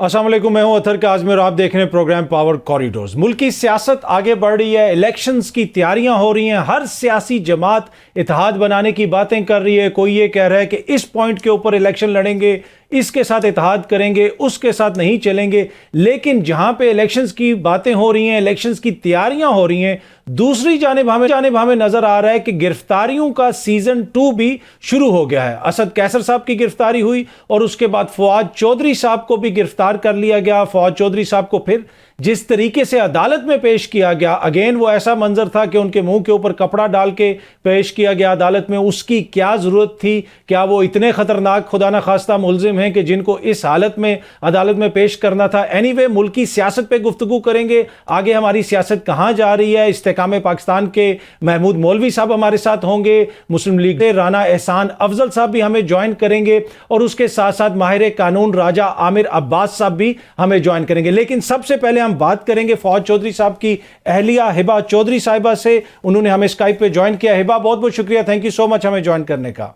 अस्सलाम वालेकुम, मैं हूं अतर काज़मी और आप देख रहे हैं प्रोग्राम पावर कॉरिडोर्स। मुल्क की सियासत आगे बढ़ रही है, इलेक्शंस की तैयारियां हो रही हैं, हर सियासी जमात इत्तेहाद बनाने की बातें कर रही है। कोई ये कह रहा है कि इस पॉइंट के ऊपर इलेक्शन लड़ेंगे, इसके साथ इत्तेहाद करेंगे, उसके साथ नहीं चलेंगे। लेकिन जहां पे इलेक्शंस की बातें हो रही हैं, इलेक्शंस की तैयारियां हो रही हैं, दूसरी जानिब हमें नजर आ रहा है कि गिरफ्तारियों का सीजन 2 भी शुरू हो गया है। असद कैसर साहब की गिरफ्तारी हुई और उसके बाद फवाद चौधरी साहब को भी गिरफ्तार कर लिया गया। फवाद चौधरी साहब को फिर जिस तरीके से अदालत में पेश किया गया, अगेन वो ऐसा मंजर था कि उनके मुंह के ऊपर कपड़ा डाल के पेश किया गया अदालत में। उसकी क्या जरूरत थी? क्या वो इतने खतरनाक खुदा ना खास्ता मुलजिम हैं कि जिनको इस हालत में अदालत में पेश करना था? एनीवे, मुल्क की सियासत पे गुफ्तगू करेंगे, आगे हमारी सियासत कहां जा रही है। इस्तेकाम पाकिस्तान के महमूद मौलवी साहब हमारे साथ होंगे, मुस्लिम लीग के राना एहसान अफजल साहब भी हमें ज्वाइन करेंगे और उसके साथ साथ माहिर कानून राजा आमिर अब्बास साहब भी हमें ज्वाइन करेंगे। लेकिन सबसे पहले हम बात करेंगे फवाद चौधरी साहब की अहलिया हिबा चौधरी साहिबा से। उन्होंने हमें स्काइप पे ज्वाइन किया। हिबा, बहुत बहुत शुक्रिया, थैंक यू सो मच हमें ज्वाइन करने का।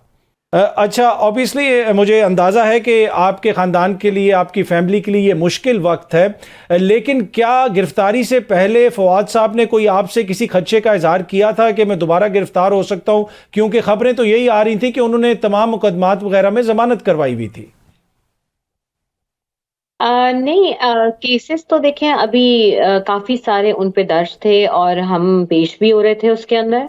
अच्छा, ऑब्वियसली मुझे अंदाज़ा है कि आपके ख़ानदान के लिए, आपकी फैमिली के लिए ये मुश्किल वक्त है, लेकिन क्या गिरफ्तारी से पहले फवाद साहब ने कोई आपसे किसी खदशे का इजहार किया था कि मैं दोबारा गिरफ्तार हो सकता हूं? क्योंकि खबरें तो यही आ रही थी कि उन्होंने तमाम मुकदमात वगैरह में जमानत करवाई हुई थी। नहीं, केसेस तो देखें अभी काफी सारे उन पे दर्ज थे और हम पेश भी हो रहे थे उसके अंदर।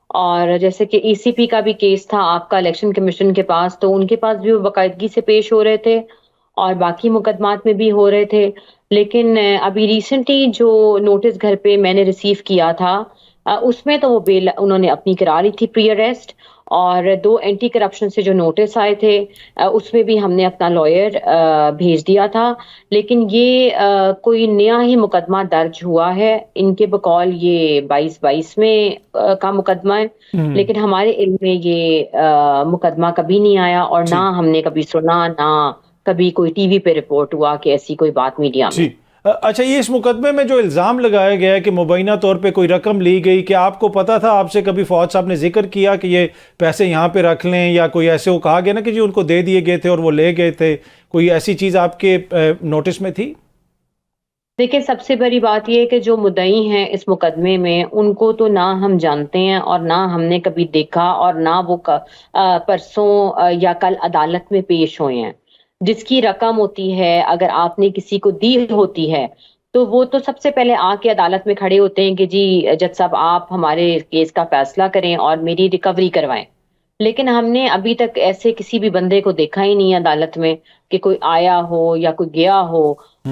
और जैसे कि ईसीपी का भी केस था आपका इलेक्शन कमीशन के पास, तो उनके पास भी वो बाकायदगी से पेश हो रहे थे और बाकी मुकदमात में भी हो रहे थे। लेकिन अभी रिसेंटली जो नोटिस घर पे मैंने रिसीव किया था, उसमें तो वो बेल उन्होंने अपनी करा ली थी, प्री अरेस्ट। और 2 एंटी करप्शन से जो नोटिस आए थे, उसमें भी हमने अपना लॉयर भेज दिया था। लेकिन ये कोई नया ही मुकदमा दर्ज हुआ है इनके बकौल, ये 22-22 में का मुकदमा है। लेकिन हमारे इल्म में ये मुकदमा कभी नहीं आया और ना जी हमने कभी सुना, ना कभी कोई टीवी पे रिपोर्ट हुआ कि ऐसी कोई बात मीडिया जी। में। अच्छा, ये इस मुकदमे में जो इल्ज़ाम लगाया गया है कि मुबैना तौर पे कोई रकम ली गई, क्या आपको पता था? आपसे कभी फौज साहब ने जिक्र किया कि ये पैसे यहाँ पे रख लें, या कोई ऐसे वो कहा गया ना कि जी उनको दे दिए गए थे और वो ले गए थे? कोई ऐसी चीज़ आपके नोटिस में थी? देखिए, सबसे बड़ी बात ये है कि जो मुद्दई हैं इस मुकदमे में, उनको तो ना हम जानते हैं और ना हमने कभी देखा और ना वो परसों या कल अदालत में पेश हुए हैं। जिसकी रकम होती है, अगर आपने किसी को दी होती है, तो वो तो सबसे पहले आके अदालत में खड़े होते हैं कि जी जज साहब, आप हमारे केस का फैसला करें और मेरी रिकवरी करवाएं। लेकिन हमने अभी तक ऐसे किसी भी बंदे को देखा ही नहीं है अदालत में कि कोई आया हो या कोई गया हो।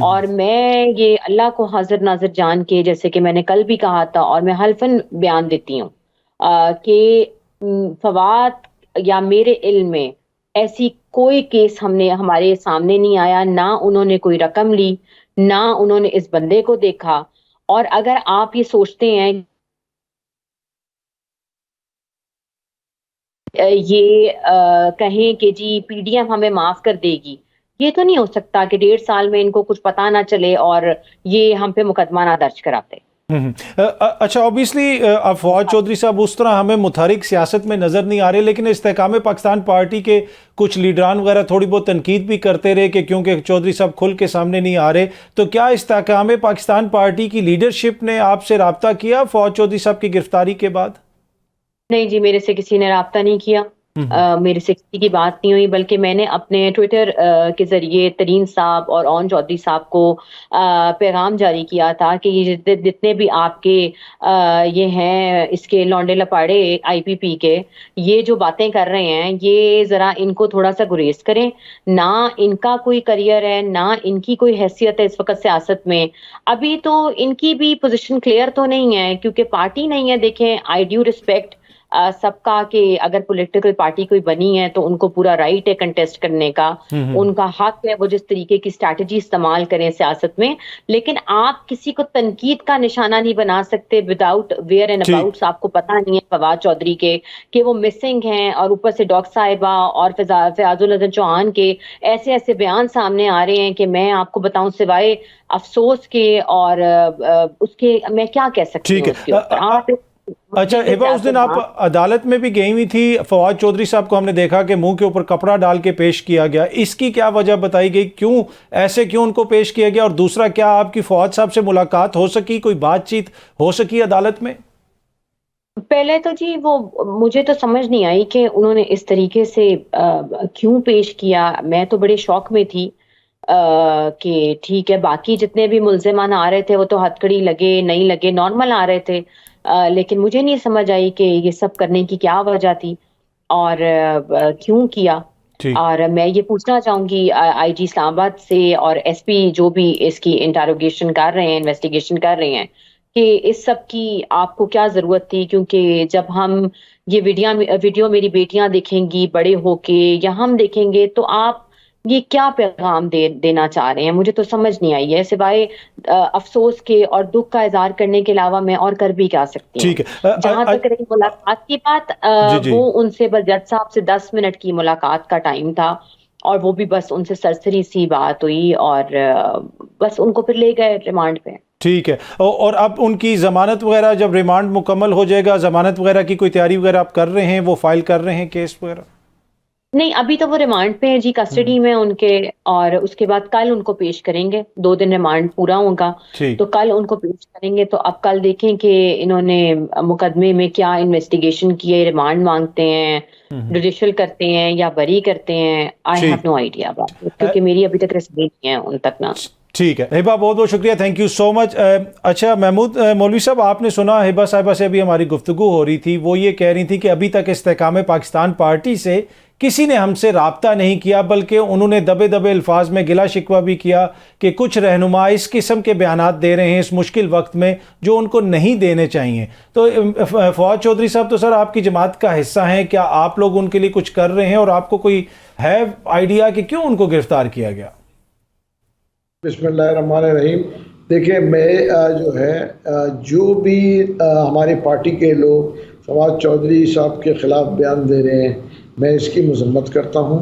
और मैं ये अल्लाह को हाजिर नाजिर जान के, जैसे कि मैंने कल भी कहा था और मैं हल्फन बयान देती हूँ कि फवाद या मेरे इल्म में ऐसी कोई केस हमने हमारे सामने नहीं आया, ना उन्होंने कोई रकम ली, ना उन्होंने इस बंदे को देखा। और अगर आप ये सोचते हैं ये कहें कि जी पीडीएम हमें माफ कर देगी, ये तो नहीं हो सकता कि 1.5 साल में इनको कुछ पता ना चले और ये हम पे मुकदमा ना दर्ज कराते। अच्छा, ऑब्वियसली अब फवाद चौधरी साहब उस तरह हमें मुतहरिक सियासत में नज़र नहीं आ रहे, लेकिन इस्तेकाम पाकिस्तान पार्टी के कुछ लीडरान वगैरह थोड़ी बहुत तनकीद भी करते रहे कि क्योंकि चौधरी साहब खुल के सामने नहीं आ रहे। तो क्या इस्तेकाम पाकिस्तान पार्टी की लीडरशिप ने आपसे रब्ता किया फवाद चौधरी साहब की गिरफ्तारी के बाद? नहीं जी, मेरे से किसी ने राब्ता नहीं किया। मेरे से किसी की बात नहीं हुई, बल्कि मैंने अपने ट्विटर के ज़रिए तरीन साहब और ओन चौधरी साहब को पैगाम जारी किया था कि ये जितने भी आपके ये हैं इसके लौंडे लपाड़े आईपीपी के, ये जो बातें कर रहे हैं, ये ज़रा इनको थोड़ा सा गुरेज करें। ना इनका कोई करियर है, ना इनकी कोई हैसियत है इस वक्त सियासत में। अभी तो इनकी भी पोजीशन क्लियर तो नहीं है, क्योंकि पार्टी नहीं है। देखें, आई ड्यू रिस्पेक्ट सबका, कि अगर पॉलिटिकल पार्टी कोई बनी है तो उनको पूरा राइट है कंटेस्ट करने का, उनका हक है वो जिस तरीके की स्ट्रैटेजी इस्तेमाल करें सियासत में। लेकिन आप किसी को तनकीद का निशाना नहीं बना सकते विदाउट वेयर एंड अबाउट्स। आपको पता नहीं है फवाद चौधरी के कि वो मिसिंग हैं, और ऊपर से डॉक्टर साहिबा और फयाजुल हसन चौहान के ऐसे ऐसे बयान सामने आ रहे हैं कि मैं आपको बताऊं, सिवाय अफसोस के और उसके मैं क्या कह सकती ठीक हूँ है। उसके ऊपर। आप अच्छा मुल्की हिबा, उस दिन सियासत आप अदालत में भी गई हुई थी। फवाद चौधरी साहब को हमने देखा कि मुंह के ऊपर कपड़ा डाल के पेश किया गया, इसकी क्या वजह बताई गई, क्यों ऐसे, क्यों उनको पेश किया गया? और दूसरा, क्या आपकी फवाद साहब से मुलाकात हो सकी, कोई बातचीत हो सकी अदालत में? पहले तो जी वो मुझे तो समझ नहीं आई कि उन्होंने इस तरीके से क्यों पेश किया। मैं तो बड़े शौक में थी कि ठीक है, बाकी जितने भी मुल्जिमान आ रहे थे वो तो हथकड़ी लगे नहीं लगे नॉर्मल आ रहे थे, लेकिन मुझे नहीं समझ आई कि ये सब करने की क्या वजह थी और क्यों किया। ठीक। और मैं ये पूछना चाहूंगी आईजी इस्लामाबाद से और एसपी जो भी इसकी इंटरोगेशन कर रहे हैं, इन्वेस्टिगेशन कर रहे हैं, कि इस सब की आपको क्या जरूरत थी? क्योंकि जब हम ये वीडियो मेरी बेटियां देखेंगी बड़े होके या हम देखेंगे, तो आप ये क्या पैगाम देना चाह रहे हैं? मुझे तो समझ नहीं आई है, सिवाय अफसोस के और दुख का इजहार करने के अलावा मैं और कर भी क्या सकती हूँ। ठीक है। जहां तक रही मुलाकात की बात, जी जी। वो उनसे बस जज साहब से 10 मिनट की मुलाकात का टाइम था, और वो भी बस उनसे सरसरी सी बात हुई और बस उनको फिर ले गए रिमांड पे। ठीक है। और अब उनकी जमानत वगैरह, जब रिमांड मुकम्मल हो जाएगा, जमानत वगैरह की कोई तैयारी वगैरह आप कर रहे हैं, वो फाइल कर रहे हैं केस वगैरह? नहीं, अभी तो वो रिमांड पे है जी, कस्टडी में उनके, और उसके बाद कल उनको पेश करेंगे। 2 दिन रिमांड पूरा होगा, ठीक। तो कल उनको पेश करेंगे। तो अब कल देखें कि इन्होंने मुकदमे में क्या इन्वेस्टिगेशन की है, रिमांड मांगते हैं, जुडिशियल करते हैं या बरी करते हैं। आई हैव ठीक। नो आइडिया अबाउट इट, क्योंकि मेरी अभी तक रसीद नहीं है उन तक ना। ठीक है हिबा, बहुत बहुत शुक्रिया, थैंक यू सो मच। अच्छा महमूद मौलवी साहब, आपने सुना हिबा साहिबा से अभी हमारी गुफ्तगू हो रही थी, वो ये कह रही थी कि अभी तक इस्तेकाम पाकिस्तान पार्टी से किसी ने हमसे राब्ता नहीं किया, बल्कि उन्होंने दबे दबे अल्फाज में गिला शिकवा भी किया कि कुछ रहनुमा इस किस्म के बयानात दे रहे हैं इस मुश्किल वक्त में जो उनको नहीं देने चाहिए। तो फवाद चौधरी साहब तो सर आपकी जमात का हिस्सा हैं, क्या आप लोग उनके लिए कुछ कर रहे हैं और आपको कोई है आइडिया कि क्यों उनको गिरफ्तार किया गया? बिस्मिल्लाहिर्रहमानिर्रहीम। देखिए, मैं जो है जो भी हमारी पार्टी के लोग फवाद चौधरी साहब के ख़िलाफ़ बयान दे रहे हैं, मैं इसकी मजम्मत करता हूँ।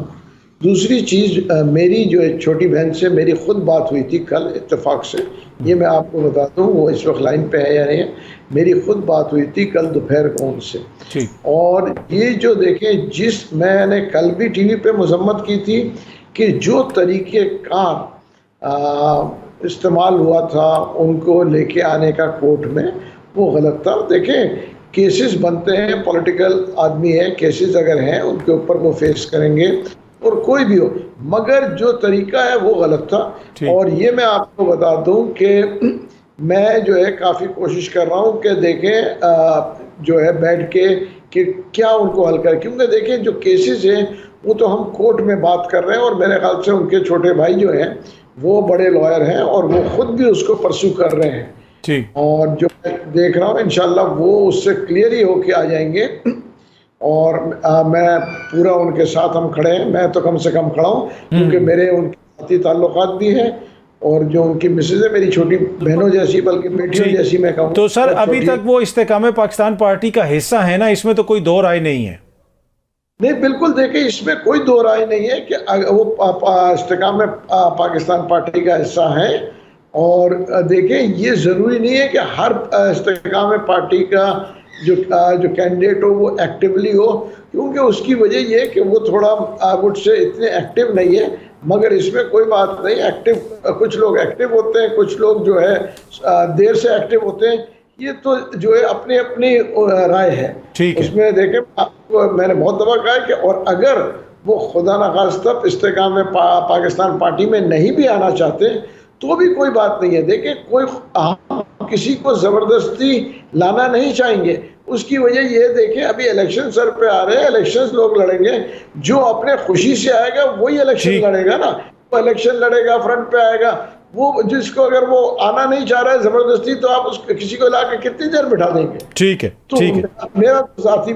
दूसरी चीज़, मेरी जो एक छोटी बहन से मेरी ख़ुद बात हुई थी कल इत्तेफाक से, ये मैं आपको बता दूँ, वो इस वक्त लाइन पे है या नहीं है। मेरी ख़ुद बात हुई थी कल दोपहर को उनसे, और ये जो देखें, मैंने कल भी टीवी पे मजम्मत की थी कि जो तरीक़े कार इस्तेमाल हुआ था उनको लेके आने का कोर्ट में, वो गलत था। देखें, केसेस बनते हैं, पॉलिटिकल आदमी है, केसेस अगर हैं उनके ऊपर वो फेस करेंगे, और कोई भी हो, मगर जो तरीका है वो गलत था। और ये मैं आपको बता दूं कि मैं जो है काफ़ी कोशिश कर रहा हूं कि देखें जो है बैठ के कि क्या उनको हल करें, क्योंकि देखें जो केसेस हैं वो तो हम कोर्ट में बात कर रहे हैं, और मेरे ख्याल से उनके छोटे भाई जो हैं वो बड़े लॉयर हैं और वो खुद भी उसको परसू कर रहे हैं। ठीक। और जो मैं देख रहा हूँ इंशाल्लाह वो उससे क्लियर ही होके आ जाएंगे, और मैं पूरा उनके साथ हम खड़े हैं। मैं तो कम से कम खड़ा हूँ क्योंकि मेरे उनके साथी ताल्लुकात भी हैं, और जो उनकी मिसेज है मेरी छोटी बहनों जैसी, बल्कि बेटियों जैसी मैं कहूँ। तो सर अभी तक वो इस्तेकाम पाकिस्तान पार्टी का हिस्सा है ना, इसमें तो कोई दो राय नहीं है? नहीं, बिल्कुल, देखिए इसमें कोई दो राय नहीं है कि वो इस्तेकाम पाकिस्तान पार्टी का हिस्सा है। और देखें, ये ज़रूरी नहीं है कि हर इस्तेकाम पार्टी का जो कैंडिडेट हो वो एक्टिवली हो, क्योंकि उसकी वजह ये है कि वो थोड़ा वुड से इतने एक्टिव नहीं है। मगर इसमें कोई बात नहीं, एक्टिव कुछ लोग एक्टिव होते हैं, कुछ लोग जो है देर से एक्टिव होते हैं। ये तो जो है अपनी अपनी राय है। ठीक है। उसमें देखें, मैंने बहुत दफा कहा है कि और अगर वो खुदा न खास्ता इस्तेकाम में पाकिस्तान पार्टी में नहीं भी आना चाहते तो भी कोई बात नहीं है। देखिए, किसी को ज़बरदस्ती लाना नहीं चाहेंगे। उसकी वजह ये देखें, अभी इलेक्शन सर पे आ रहे हैं, इलेक्शन लोग लड़ेंगे, जो अपने खुशी से आएगा वही इलेक्शन लड़ेगा ना। वो इलेक्शन लड़ेगा, फ्रंट पे आएगा। वो जिसको अगर वो आना नहीं चाह रहा है ज़बरदस्ती, तो आप उसको किसी को ला के कितनी देर बिठा देंगे? ठीक है। तो ठीक है, मेरा ज़ाती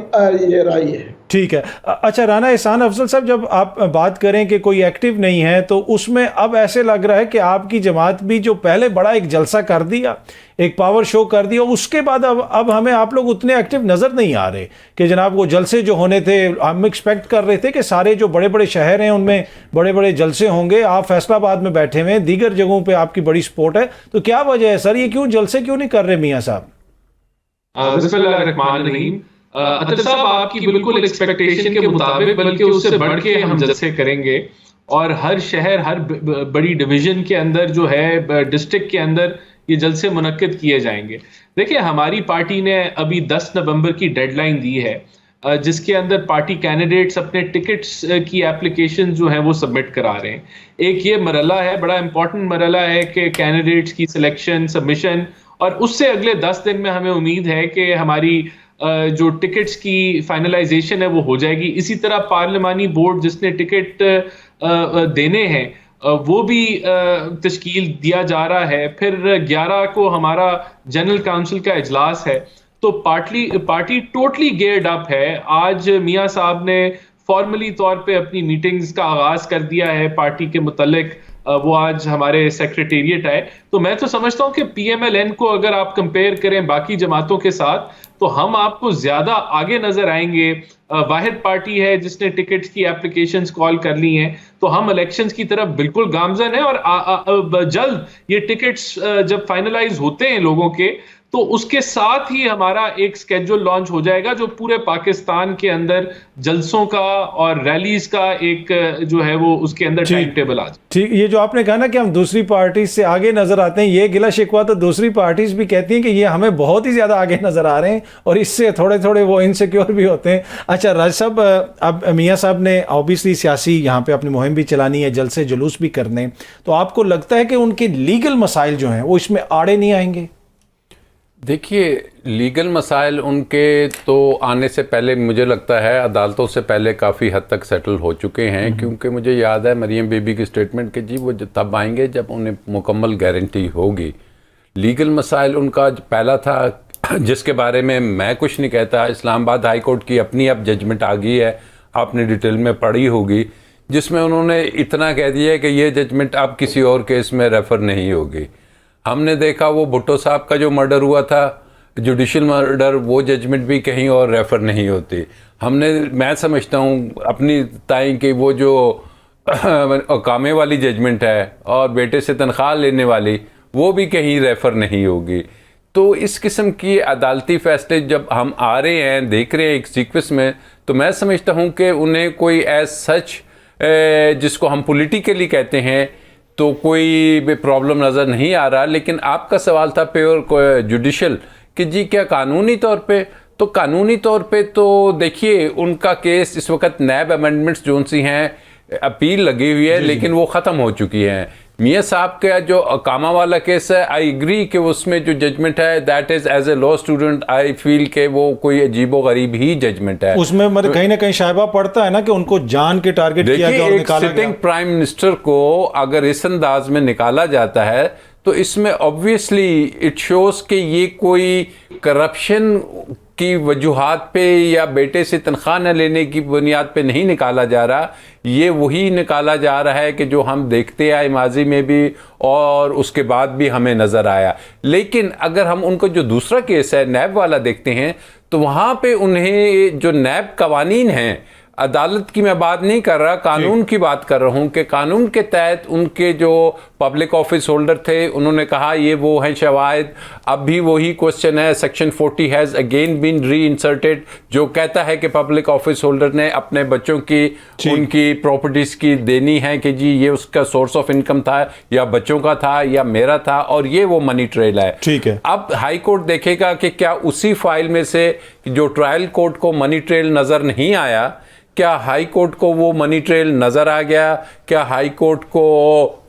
ये राय है। ठीक है। अच्छा राना एहसान अफजल साहब, जब आप बात करें कि कोई एक्टिव नहीं है, तो उसमें अब ऐसे लग रहा है कि आपकी जमात भी जो पहले बड़ा एक जलसा कर दिया, एक पावर शो कर दिया, उसके बाद अब हमें आप लोग उतने एक्टिव नज़र नहीं आ रहे कि जनाब वो जलसे जो होने थे, हम एक्सपेक्ट कर रहे थे कि सारे जो बड़े बड़े शहर हैं उनमें बड़े बड़े जलसे होंगे। आप फैसलाबाद में बैठे हुए हैं, दीगर जगहों पर आपकी बड़ी सपोर्ट है, तो क्या वजह है सर, ये क्यों जलसे क्यों नहीं कर रहे मियाँ साहब? बिस्मिल्लाहिर्रहमानिर्रहीम। अतर साहब, आपकी बिल्कुल एक्सपेक्टेशन के मुताबिक, बल्कि उससे बढ़ के हम जलसे करेंगे और हर शहर, हर बड़ी डिवीजन के अंदर जो है, डिस्ट्रिक्ट के अंदर ये जलसे मुनक्किद किए जाएंगे। देखिए, हमारी पार्टी ने अभी 10 नवंबर की डेडलाइन दी है, जिसके अंदर पार्टी कैंडिडेट्स अपने टिकट्स की एप्लीकेशन जो है वो सबमिट करा रहे हैं। एक ये मरला है, बड़ा इंपॉर्टेंट मरला है कि कैंडिडेट्स की सिलेक्शन, सबमिशन, और उससे अगले 10 दिन में हमें उम्मीद है कि हमारी जो टिकट्स की फाइनलाइजेशन है वो हो जाएगी। इसी तरह पार्लिमानी बोर्ड जिसने टिकट देने हैं वो भी तश्कील दिया जा रहा है। फिर 11 को हमारा जनरल काउंसिल का इजलास है। तो पार्टी टोटली गेयर्ड अप है। आज मियां साहब ने फॉर्मली तौर पे अपनी मीटिंग्स का आगाज कर दिया है पार्टी के मुतल्लिक। वो आज हमारे सेक्रेटेरिएट आए। तो मैं तो समझता हूं कि पीएमएलएन को अगर आप कंपेयर करें बाकी जमातों के साथ, तो हम आपको ज्यादा आगे नजर आएंगे। वाहिद पार्टी है जिसने टिकट्स की एप्लीकेशंस कॉल कर ली हैं। तो हम इलेक्शंस की तरफ बिल्कुल गामजन है और जल्द ये टिकट्स जब फाइनलाइज होते हैं लोगों के, तो उसके साथ ही हमारा एक स्केड्यूल लॉन्च हो जाएगा जो पूरे पाकिस्तान के अंदर जलसों का और रैलीज का एक जो है वो उसके अंदर टाइम टेबल आ जाए। ठीक, ये जो आपने कहा ना कि हम दूसरी पार्टी से आगे नजर आते हैं, ये गिला शिकवा तो दूसरी पार्टीज भी कहती हैं कि ये हमें बहुत ही ज्यादा आगे नजर आ रहे हैं और इससे थोड़े थोड़े वो इनसिक्योर भी होते हैं। अच्छा राज साहब, अब मियां साहब ने ऑब्वियसली सियासी यहाँ पे अपनी मुहिम भी चलानी है, जलसे जुलूस भी करने, तो आपको लगता है कि उनके लीगल मसाइल जो हैं वो इसमें आड़े नहीं आएंगे? देखिए, लीगल मसाइल उनके तो आने से पहले मुझे लगता है अदालतों से पहले काफ़ी हद तक सेटल हो चुके हैं, क्योंकि मुझे याद है मरियम बीबी की स्टेटमेंट कि जी वो तब आएंगे जब उन्हें मुकम्मल गारंटी होगी। लीगल मसाइल उनका पहला था जिसके बारे में मैं कुछ नहीं कहता। इस्लामाबाद हाई कोर्ट की अपनी अब जजमेंट आ गई है, आपने डिटेल में पढ़ी होगी, जिसमें उन्होंने इतना कह दिया है कि ये जजमेंट अब किसी और केस में रेफ़र नहीं होगी। हमने देखा वो भुट्टो साहब का जो मर्डर हुआ था, जुडिशल मर्डर, वो जजमेंट भी कहीं और रेफ़र नहीं होती। मैं समझता हूँ अपनी ताई कि वो जो कामे वाली जजमेंट है और बेटे से तनख्वाह लेने वाली, वो भी कहीं रेफ़र नहीं होगी। तो इस किस्म की अदालती फ़ैसले जब हम आ रहे हैं, देख रहे हैं एक सीक्वेंस में, तो मैं समझता हूँ कि उन्हें कोई एज सच जिसको हम पॉलिटिकली कहते हैं तो कोई भी प्रॉब्लम नज़र नहीं आ रहा। लेकिन आपका सवाल था प्योर जुडिशल कि जी क्या कानूनी तौर पे, तो कानूनी तौर पे तो देखिए उनका केस इस वक्त नैब अमेंडमेंट्स जो सी हैं, अपील लगी हुई है लेकिन वो ख़त्म हो चुकी हैं। मियां साहब का जो कामा वाला केस है, आई एग्री कि उसमें जो जजमेंट है that is as a law student I feel के वो कोई अजीबो गरीब ही जजमेंट है। उसमें मतलब कहीं ना कहीं शायबा पड़ता है ना कि उनको जान के टारगेट किया गया और निकाला गया। सिटिंग प्राइम मिनिस्टर को अगर इस अंदाज में निकाला जाता है तो इसमें ऑब्वियसली इट शोज कि ये कोई करप्शन की वजूहात पे या बेटे से तनख्वाह न लेने की बुनियाद पे नहीं निकाला जा रहा। ये वही निकाला जा रहा है कि जो हम देखते आए माजी में भी और उसके बाद भी हमें नज़र आया। लेकिन अगर हम उनको जो दूसरा केस है नैब वाला देखते हैं, तो वहाँ पे उन्हें जो नैब कवानीन हैं, अदालत की मैं बात नहीं कर रहा, कानून की बात कर रहा हूँ कि कानून के तहत उनके जो पब्लिक ऑफिस होल्डर थे उन्होंने कहा ये वो हैं शवाहिद। अब भी वही क्वेश्चन है, सेक्शन 40 हैज़ अगेन बीन री इंसर्टेड, जो कहता है कि पब्लिक ऑफिस होल्डर ने अपने बच्चों की उनकी प्रॉपर्टीज़ की देनी है कि जी ये उसका सोर्स ऑफ इनकम था या बच्चों का था या मेरा था, और ये वो मनी ट्रेल है। ठीक है, अब हाई कोर्ट देखेगा कि क्या उसी फाइल में से जो ट्रायल कोर्ट को मनी ट्रेल नज़र नहीं आया, क्या हाई कोर्ट को वो मनी ट्रेल नज़र आ गया, क्या हाई कोर्ट को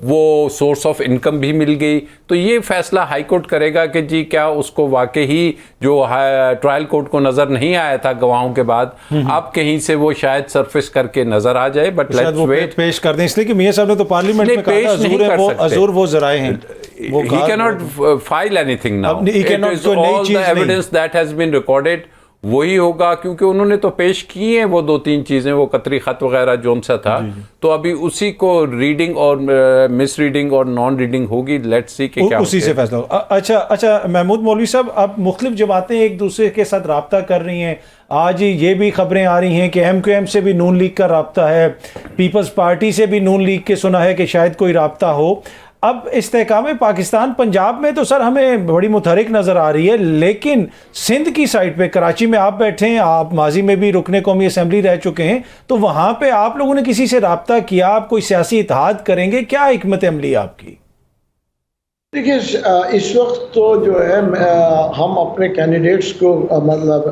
वो सोर्स ऑफ इनकम भी मिल गई। तो ये फैसला हाई कोर्ट करेगा कि जी क्या उसको वाकई ही जो ट्रायल कोर्ट को नज़र नहीं आया था गवाहों के बाद, अब कहीं से वो शायद सरफेस करके नज़र आ जाए। बट लेट्स वेट, पेश कर दें, इसलिए कि मियां साहब ने तो पार्लियामेंट में कहा था अज़ूर वो ज़राए हैं, he cannot file anything now. It is all the evidence that has been recorded वही होगा, क्योंकि उन्होंने तो पेश की हैं वो 2-3 चीज़ें, वो कतरी ख़त वगैरह जोन सा था, तो अभी उसी को रीडिंग और मिस रीडिंग और नॉन रीडिंग होगी। लेट्स सी कि क्या उसी से फैसला होगा। अच्छा महमूद मौलवी साहब, अब मुख्तलिफ जमातें एक दूसरे के साथ रब्ता कर रही हैं। आज ये भी खबरें आ रही हैं कि MQM से भी नून लीग का रब्ता है, पीपल्स पार्टी से भी नून लीग के सुना है कि शायद कोई रब्ता हो। अब इस्तेहकाम पाकिस्तान पंजाब में तो सर हमें बड़ी मुतहरिक नज़र आ रही है, लेकिन सिंध की साइड पे कराची में आप बैठे हैं, आप माजी में भी रुकने कौमी असम्बली रह चुके हैं, तो वहाँ पे आप लोगों ने किसी से रब्ता किया, आप कोई सियासी इत्तेहाद करेंगे, क्या हिकमत अमली है आपकी? देखिए, इस वक्त तो जो है हम अपने कैंडिडेट्स को मतलब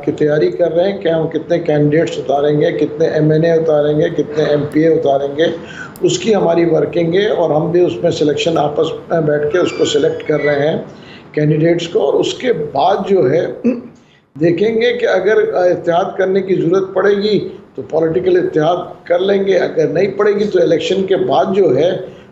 की तैयारी कर रहे हैं कि हम कितने कैंडिडेट्स उतारेंगे, कितने एमएनए उतारेंगे, कितने एमपीए उतारेंगे, उसकी हमारी वर्किंग है और हम भी उसमें सिलेक्शन आपस में बैठ के उसको सिलेक्ट कर रहे हैं कैंडिडेट्स को। और उसके बाद जो है देखेंगे कि अगर इत्तेहाद करने की ज़रूरत पड़ेगी तो पॉलिटिकल इत्तेहाद कर लेंगे, अगर नहीं पड़ेगी तो इलेक्शन के बाद जो है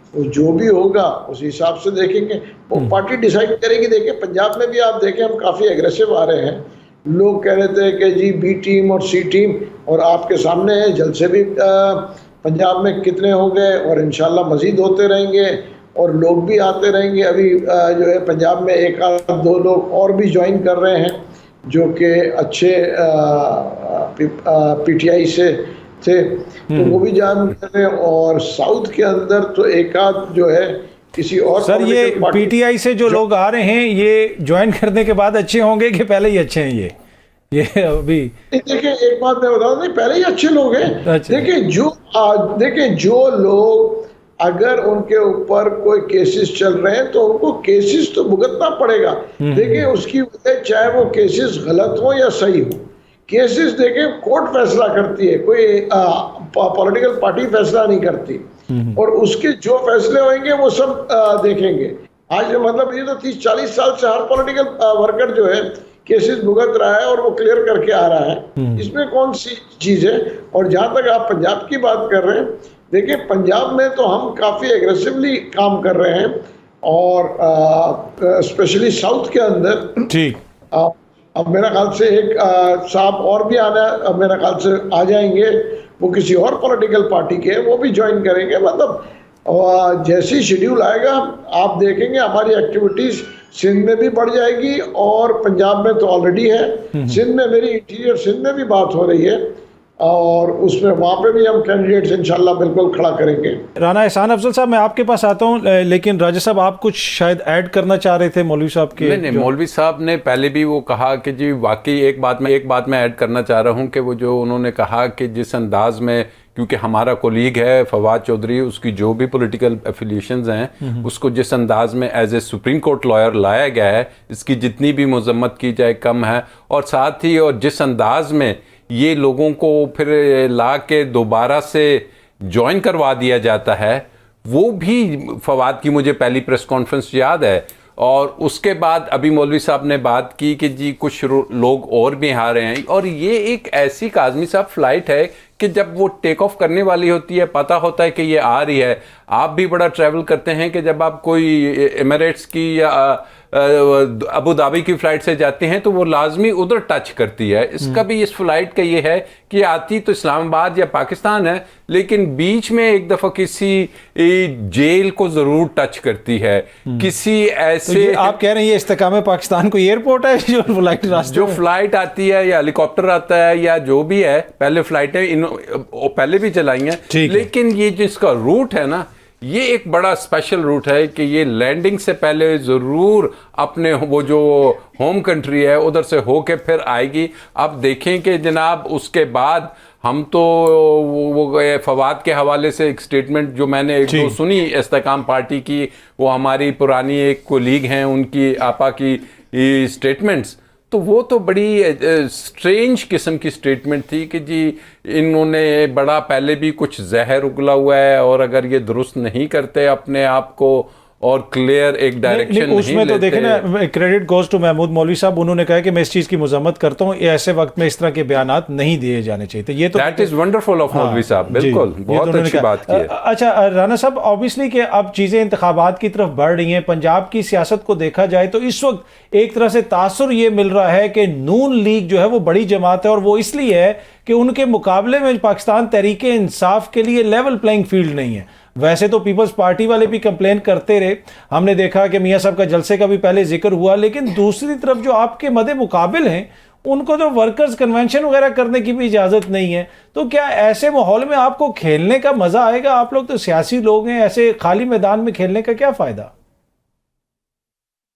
वो जो भी होगा उस हिसाब से देखेंगे, वो पार्टी डिसाइड करेगी। देखिए, पंजाब में भी आप देखें हम काफ़ी एग्रेसिव आ रहे हैं। लोग कह रहे थे कि जी बी टीम और सी टीम, और आपके सामने है जलसे भी पंजाब में कितने हो गए और इंशाल्लाह मज़ीद होते रहेंगे और लोग भी आते रहेंगे। अभी जो है पंजाब में एक आध दो लोग और भी ज्वाइन कर रहे हैं जो कि अच्छे पीटीआई से थे, तो वो भी ज्वाइन कर रहे हैं। और साउथ के अंदर तो एक आध जो है किसी और सर, ये पीटीआई से जो लोग आ रहे हैं ये ज्वाइन करने के बाद अच्छे होंगे कि पहले ही अच्छे हैं? ये अभी देखिए, एक बात मैं बता दूं, पहले ही अच्छे लोग हैं। अच्छा। देखिए जो लोग अगर उनके ऊपर कोई केसेस चल रहे हैं तो उनको केसेस तो भुगतना पड़ेगा। देखिए, उसकी वजह चाहे वो केसेस गलत हो या सही हो, केसेस देखिए कोर्ट फैसला करती है, कोई पॉलिटिकल पार्टी फैसला नहीं करती। और उसके जो फैसले होंगे वो सब देखेंगे। आज मतलब ये तो 30-40 साल से हर पॉलिटिकल वर्कर जो है केसेस भुगत रहा है और वो क्लियर करके आ रहा है, इसमें कौन सी चीज़ है। और जहाँ तक आप पंजाब की बात कर रहे हैं, देखिए पंजाब में तो हम काफ़ी एग्रेसिवली काम कर रहे हैं और स्पेशली साउथ के अंदर। ठीक, अब मेरा ख्याल से एक साहब और भी आना, अब मेरा ख्याल से आ जाएंगे, वो किसी और पॉलिटिकल पार्टी के, वो भी ज्वाइन करेंगे। मतलब जैसी शेड्यूल आएगा आप देखेंगे हमारी एक्टिविटीज़ सिंध में भी बढ़ जाएगी और पंजाब में तो ऑलरेडी है। सिंध में मेरी इंटीरियर सिंध में भी बात हो रही है और उसमें वहाँ पे भी हम कैंडिडेट्स इंशाल्लाह बिल्कुल खड़ा करेंगे। राना एहसान अफजल साहब, मैं आपके पास आता हूँ, लेकिन राजा साहब आप कुछ शायद ऐड करना चाह रहे थे मौलवी साहब के। नहीं, मौलवी साहब ने पहले भी वो कहा कि जी वाकई एक बात मैं ऐड करना चाह रहा हूँ कि वो जो उन्होंने कहा कि जिस अंदाज में, क्योंकि हमारा कोलीग है फवाद चौधरी, उसकी जो भी पॉलिटिकल एफिलिएशंस हैं उसको जिस अंदाज में as a supreme court lawyer लाया गया है, इसकी जितनी भी मजम्मत की जाए कम है। और साथ ही और जिस अंदाज में ये लोगों को फिर ला के दोबारा से ज्वाइन करवा दिया जाता है, वो भी फवाद की मुझे पहली प्रेस कॉन्फ्रेंस याद है। और उसके बाद अभी मौलवी साहब ने बात की कि जी कुछ लोग और भी आ रहे हैं, और ये एक ऐसी काज़मी साहब फ्लाइट है कि जब वो टेक ऑफ करने वाली होती है, पता होता है कि ये आ रही है। आप भी बड़ा ट्रैवल करते हैं कि जब आप कोई एमिरेट्स की या अबू धाबी की फ़्लाइट से जाते हैं तो वो लाजमी उधर टच करती है। इसका भी इस फ्लाइट का ये है कि आती तो इस्लामाबाद या पाकिस्तान है, लेकिन बीच में एक दफ़ा किसी जेल को ज़रूर टच करती है, किसी ऐसे। तो आप कह रहे हैं ये इस्तेकाम पाकिस्तान को एयरपोर्ट है जो फ्लाइट आती है या हेलीकॉप्टर आता है या जो भी है, पहले फ्लाइटें पहले भी चलाई हैं, लेकिन ये जिसका रूट है ना, ये एक बड़ा स्पेशल रूट है कि ये लैंडिंग से पहले ज़रूर अपने वो जो होम कंट्री है उधर से होके फिर आएगी। अब देखें कि जनाब उसके बाद हम तो वो फवाद के हवाले से एक स्टेटमेंट जो मैंने एक दो सुनी इस्तेकाम पार्टी की, वो हमारी पुरानी एक कोलीग हैं उनकी आपा की स्टेटमेंट्स, तो वो तो बड़ी स्ट्रेंज किस्म की स्टेटमेंट थी कि जी इन्होंने बड़ा पहले भी कुछ जहर उगला हुआ है और अगर ये दुरुस्त नहीं करते अपने आप को और क्लियर एक डायरेक्शन नहीं उसमें तो देखें ना, क्रेडिट गोज टू महमूद मौलवी साहब, उन्होंने कहा कि मैं इस चीज़ की मजम्मत करता हूँ, ऐसे वक्त में इस तरह के बयानात नहीं दिए जाने चाहिए। तो ये तो दैट इज वंडरफुल ऑफ मौलवी साहब, बिल्कुल बहुत अच्छी बात की है। अच्छा राना साहब, ऑब्वियसली कि अब चीज़ें इंतखाबात की तरफ बढ़ रही हैं, पंजाब की सियासत को देखा जाए तो इस वक्त एक तरह से तासुर ये मिल रहा है कि नून लीग जो है वो बड़ी जमात है, और वो इसलिए है कि उनके मुकाबले में पाकिस्तान तहरीक इंसाफ के लिए लेवल प्लेइंग फील्ड नहीं है। वैसे तो पीपल्स पार्टी वाले भी कंप्लेन करते रहे, हमने देखा कि मियां साहब का जलसे का भी पहले जिक्र हुआ, लेकिन दूसरी तरफ जो आपके मदे मुकाबिल हैं उनको तो वर्कर्स कन्वेंशन वगैरह करने की भी इजाज़त नहीं है। तो क्या ऐसे माहौल में आपको खेलने का मज़ा आएगा? आप लोग तो सियासी लोग हैं, ऐसे खाली मैदान में खेलने का क्या फ़ायदा?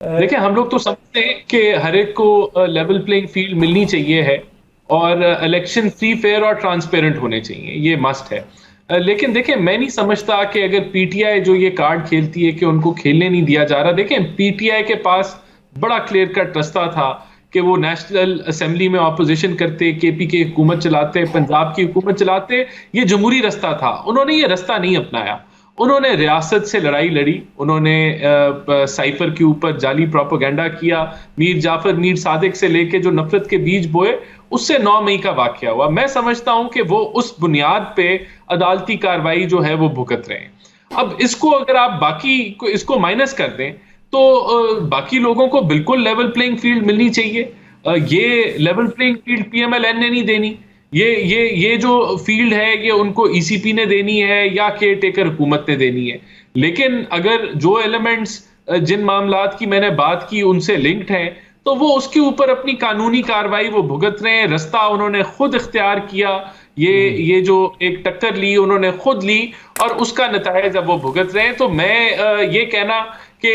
देखिए, हम लोग तो समझते हैं कि हर एक को लेवल प्लेइंग फील्ड मिलनी चाहिए है और इलेक्शन फ्री, फेयर और ट्रांसपेरेंट होने चाहिए, ये मस्ट है। लेकिन देखिए, मैं नहीं समझता कि अगर पीटीआई जो ये कार्ड खेलती है कि उनको खेलने नहीं दिया जा रहा। देखिए, पीटीआई के पास बड़ा क्लियर कट रास्ता था कि वो नेशनल असेंबली में ऑपोजिशन करते, केपी की हुकूमत चलाते, पंजाब की हुकूमत चलाते, ये जमहूरी रास्ता था। उन्होंने ये रास्ता नहीं अपनाया, उन्होंने रियासत से लड़ाई लड़ी, उन्होंने साइफर के ऊपर जाली प्रोपेगेंडा किया, मीर जाफर, मीर सादिक से लेके जो नफरत के बीज बोए, उससे 9 मई का वाकया हुआ। मैं समझता हूं कि वो उस बुनियाद पे अदालती कार्रवाई जो है वो भुगत रहे हैं। अब इसको अगर आप बाकी इसको माइनस कर दें तो बाकी लोगों को बिल्कुल लेवल प्लेइंग फील्ड मिलनी चाहिए। ये लेवल प्लेइंग फील्ड पीएमएलएन ने नहीं देनी, ये जो फील्ड है ये उनको ईसीपी ने देनी है या केयर टेकर हुकूमत ने देनी है। लेकिन अगर जो एलिमेंट्स जिन मामलात की मैंने बात की उनसे लिंक्ड हैं, तो वो उसके ऊपर अपनी कानूनी कार्रवाई वो भुगत रहे हैं। रास्ता उन्होंने खुद इख्तियार किया, ये जो एक टक्कर ली उन्होंने खुद ली और उसका नतीजा अब वो भुगत रहे हैं। तो मैं ये कहना कि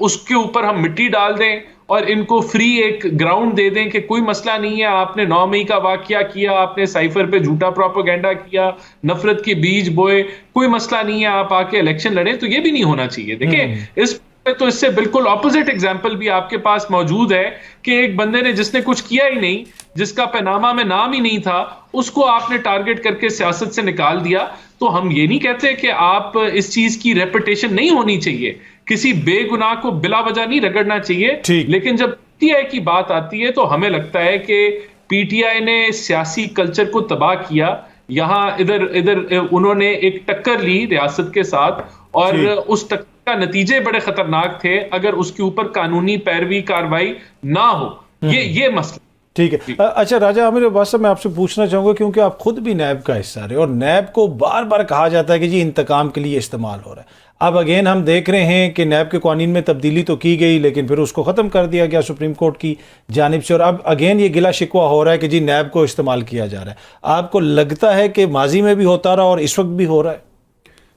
उसके ऊपर हम मिट्टी डाल दें और इनको फ्री एक ग्राउंड दे दें कि कोई मसला नहीं है, आपने 9 मई का वाकया किया, आपने साइफर पे झूठा प्रोपेगेंडा किया, नफरत के बीज बोए, कोई मसला नहीं है, आप आके इलेक्शन लड़ें, तो ये भी नहीं होना चाहिए। देखिए, इस तो इससे बिल्कुल ऑपोजिट एग्जाम्पल भी आपके पास मौजूद है कि एक बंदे ने जिसने कुछ किया ही नहीं, जिसका पैनामा में नाम ही नहीं था, उसको आपने टारगेट करके सियासत से निकाल दिया। तो हम ये नहीं कहते कि आप इस चीज की रेपुटेशन नहीं होनी चाहिए, किसी बेगुनाह को बिला वजह नहीं रगड़ना चाहिए। लेकिन जब पीटीआई की बात आती है तो हमें लगता है कि पीटीआई ने सियासी कल्चर को तबाह किया। यहां इधर उन्होंने एक टक्कर ली रियासत के साथ और उस टक्कर का नतीजे बड़े खतरनाक थे अगर उसके ऊपर कानूनी पैरवी कार्रवाई ना हो। ये मसला। ठीक है। अच्छा राजा आमिर अब्बास साहब, मैं आपसे पूछना चाहूंगा क्योंकि आप खुद भी नैब का हिस्सा रहे और नैब को बार बार कहा जाता है कि जी इंतकाम के लिए इस्तेमाल हो रहा है। अब अगेन हम देख रहे हैं कि नैब के कानून में तब्दीली तो की गई लेकिन फिर उसको ख़त्म कर दिया गया सुप्रीम कोर्ट की जानिब से, और अब अगेन ये गिला शिकवा हो रहा है कि जी नैब को इस्तेमाल किया जा रहा है। आपको लगता है कि माजी में भी होता रहा और इस वक्त भी हो रहा है?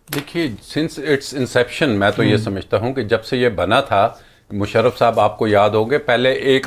देखिए, सिंस इट्स इंसेप्शन मैं तो ये समझता हूँ कि जब से ये बना था, मुशर्रफ साहब आपको याद होंगे, पहले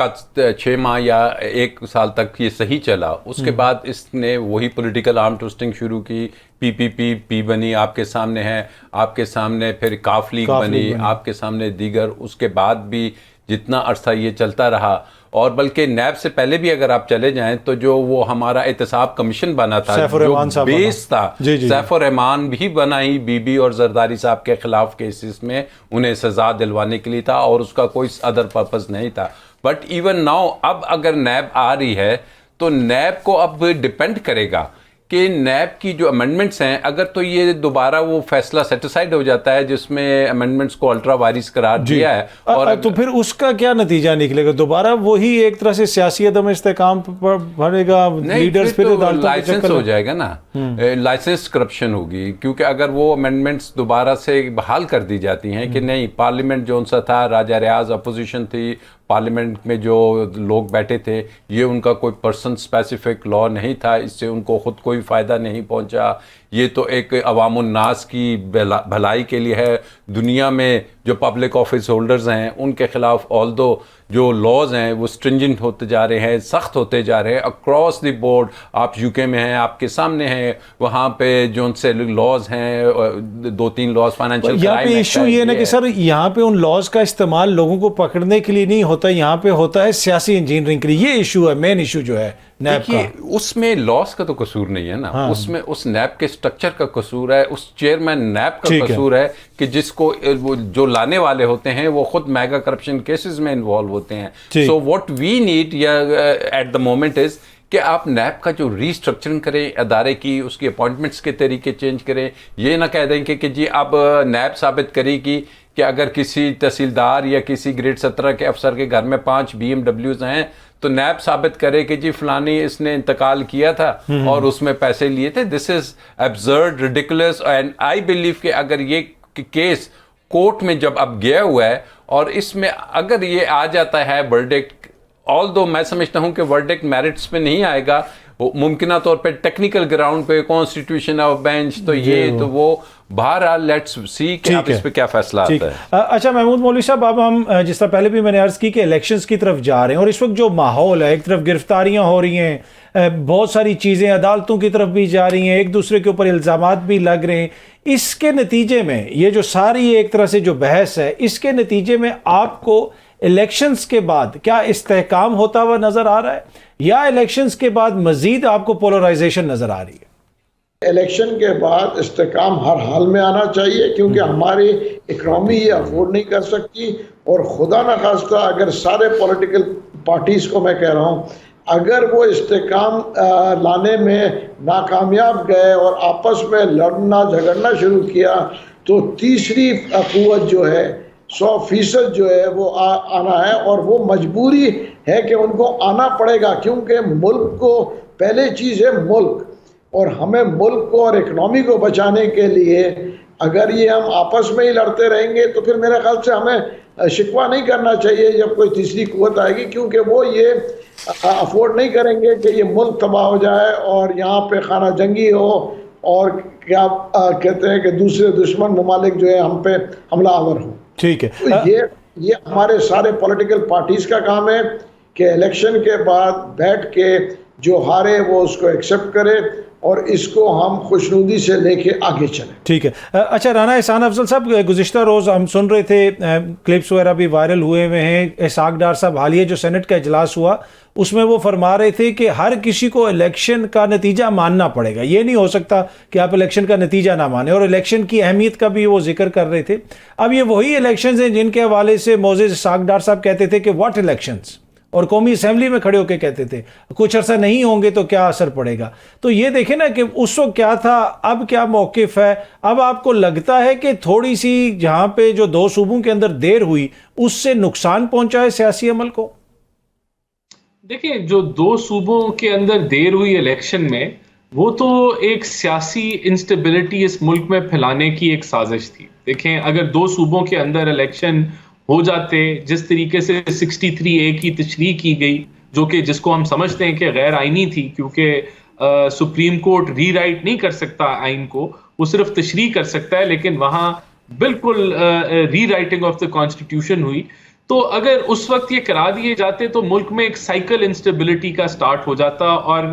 6 माह या 1 साल तक ये सही चला, उसके बाद इसने वही पॉलिटिकल आर्म ट्विस्टिंग शुरू की, पी बनी आपके सामने है, आपके सामने फिर काफ लीग बनी, आपके सामने दीगर, उसके बाद भी जितना अरसा ये चलता रहा। और बल्कि नैब से पहले भी अगर आप चले जाएं तो जो वो हमारा एहतसाब कमीशन बना था, जो बेस था, सैफुर रहमान भी बना ही बीबी और जरदारी साहब के खिलाफ केसेस में उन्हें सजा दिलवाने के लिए था और उसका कोई अदर पर्पस नहीं था। बट इवन नाउ अब अगर नैब आ रही है तो नैब को अब डिपेंड करेगा कि नैब की जो अमेंडमेंट्स हैं, अगर तो ये दोबारा वो फैसला सेटिसाइड हो जाता है जिसमें अमेंडमेंट्स को अल्ट्रा वारिस करार दिया है, और तो फिर उसका क्या नतीजा निकलेगा? दोबारा वही एक तरह से सियासी अदम इस्तेकाम पर भरेगा, लीडर्स फिर लाइसेंस हो जाएगा ना, लाइसेंस करप्शन होगी। क्योंकि अगर वो अमेंडमेंट्स दोबारा से बहाल कर दी जाती हैं कि नहीं, पार्लियामेंट जो सा था, राजा रियाज अपोजिशन थी, पार्लियामेंट में जो लोग बैठे थे ये उनका कोई पर्सन स्पेसिफिक लॉ नहीं था, इससे उनको खुद कोई फ़ायदा नहीं पहुंचा, ये तो एक अवामुन्नास की भलाई के लिए है। दुनिया में जो पब्लिक ऑफिस होल्डर्स हैं उनके खिलाफ ऑल्दो जो लॉज हैं वो स्ट्रिंजेंट होते जा रहे हैं, सख्त होते जा रहे हैं अक्रॉस द बोर्ड। आप यूके में हैं, आपके सामने हैं, वहाँ पे जो उनसे लॉज हैं, 2-3 लॉज फाइनेंशियल यहाँ पे इशू ये ना कि सर यहाँ पे उन लॉज का इस्तेमाल लोगों को पकड़ने के लिए नहीं होता, यहाँ पे होता है सियासी इंजीनियरिंग के लिए। ये इशू है, मेन इशू जो है नैब का। उसमें लॉस का तो कसूर नहीं है ना, हाँ। उसमें उस नैब के स्ट्रक्चर का कसूर है, उस चेयरमैन नैब का कसूर है कि जिसको जो लाने वाले होते हैं वो खुद मेगा करप्शन केसेस में इन्वॉल्व होते हैं। So what we need at the moment is कि आप नैब का जो रीस्ट्रक्चरिंग करें अदारे की, उसकी अपॉइंटमेंट्स के तरीके चेंज करें। ये ना कह दें कि जी अब नैब साबित करेगी कि अगर किसी तहसीलदार या किसी ग्रेड 17 के अफसर के घर में 5 BMWs हैं तो नैब साबित करे कि जी फलानी इसने इंतकाल किया था और उसमें पैसे लिए थे। This is absurd, ridiculous, and I believe कि अगर ये केस कोर्ट में जब अब गया हुआ है और इसमें अगर ये आ जाता है वर्डिक्ट, ऑल्दो मैं समझता हूं कि वर्डिक्ट मेरिट्स पे नहीं आएगा, वो मुमकिन तौर पे टेक्निकल ग्राउंड पे कॉन्स्टिट्यूशन ऑफ बेंच, तो ये तो वो बहरहाल लेट्स सी कि अब इस पे क्या फैसला आता है। अच्छा महमूद मौलवी साहब, अब हम जिस तरह पहले भी मैंने अर्ज की कि इलेक्शंस की तरफ जा रहे हैं और इस वक्त जो माहौल है, एक तरफ गिरफ्तारियां हो रही हैं, बहुत सारी चीज़ें अदालतों की तरफ भी जा रही हैं, एक दूसरे के ऊपर इल्ज़ामात भी लग रहे हैं, इसके नतीजे में ये जो सारी एक तरह से जो बहस है, इसके नतीजे में आपको इलेक्शंस के बाद क्या इस्तेहकाम होता हुआ नजर आ रहा है या इलेक्शंस के बाद मजीद आपको पोलराइजेशन नजर आ रही है? इलेक्शन के बाद इस्तेहकाम हर हाल में आना चाहिए, क्योंकि हमारी इकनॉमी ये अफोर्ड नहीं कर सकती। और खुदा न खास्ता अगर सारे पॉलिटिकल पार्टीज को मैं कह रहा हूँ, अगर वो इस्तेहकाम लाने में नाकामयाब गए और आपस में लड़ना झगड़ना शुरू किया, तो तीसरी कुव्वत जो है 100% जो है वो आना है, और वो मजबूरी है कि उनको आना पड़ेगा, क्योंकि मुल्क को पहले चीज़ है मुल्क, और हमें मुल्क को और इकनॉमी को बचाने के लिए अगर ये हम आपस में ही लड़ते रहेंगे तो फिर मेरे ख्याल से हमें शिकवा नहीं करना चाहिए जब कोई तीसरी कुव्वत आएगी, क्योंकि वो ये अफोर्ड नहीं करेंगे कि ये मुल्क तबाह हो जाए और यहाँ पे खाना जंगी हो और क्या कहते हैं कि दूसरे दुश्मन ममालिक जो है हम पे हमलावर हो। ठीक है, तो ये हमारे सारे पॉलिटिकल पार्टीज का काम है कि इलेक्शन के बाद बैठ के जो हारे वो उसको एक्सेप्ट करे और इसको हम खुशनुदी से लेके आगे चलें। ठीक है। अच्छा राना एहसान अफजल साहब, गुज़िश्ता रोज़ हम सुन रहे थे, क्लिप्स वगैरह भी वायरल हुए हैं, इसहाक डार साहब हालिया जो सेनेट का इजलास हुआ उसमें वो फरमा रहे थे कि हर किसी को इलेक्शन का नतीजा मानना पड़ेगा, ये नहीं हो सकता कि आप इलेक्शन का नतीजा ना माने, और इलेक्शन की अहमियत का भी वो जिक्र कर रहे थे। अब ये वही इलेक्शंस हैं जिनके हवाले से मोज़ेज़ इसहाक डार साहब कहते थे कि व्हाट इलेक्शंस, और कौमी असेंबली में खड़े होकर कहते थे कुछ अर्सा नहीं होंगे तो क्या असर पड़ेगा। तो ये देखें ना कि उस वक्त क्या था, अब क्या मौक़िफ़ है। अब आपको लगता है कि थोड़ी सी जहाँ पे जो 2 सूबों के अंदर देर हुई उससे नुकसान पहुंचा है सियासी अमल को? देखिए, जो 2 सूबों के अंदर देर हुई इलेक्शन में, वो तो एक सियासी इंस्टेबिलिटी इस मुल्क में फैलाने की एक साजिश थी। देखें, अगर 2 सूबों के अंदर इलेक्शन हो जाते, जिस तरीके से 63A की तशरीह की गई, जो कि जिसको हम समझते हैं कि गैर आईनी थी, क्योंकि सुप्रीम कोर्ट रीराइट नहीं कर सकता आइन को, वो सिर्फ तशरीह कर सकता है, लेकिन वहाँ बिल्कुल रीराइटिंग ऑफ द कॉन्स्टिट्यूशन हुई। तो अगर उस वक्त ये करा दिए जाते तो मुल्क में एक साइकिल इंस्टेबिलिटी का स्टार्ट हो जाता और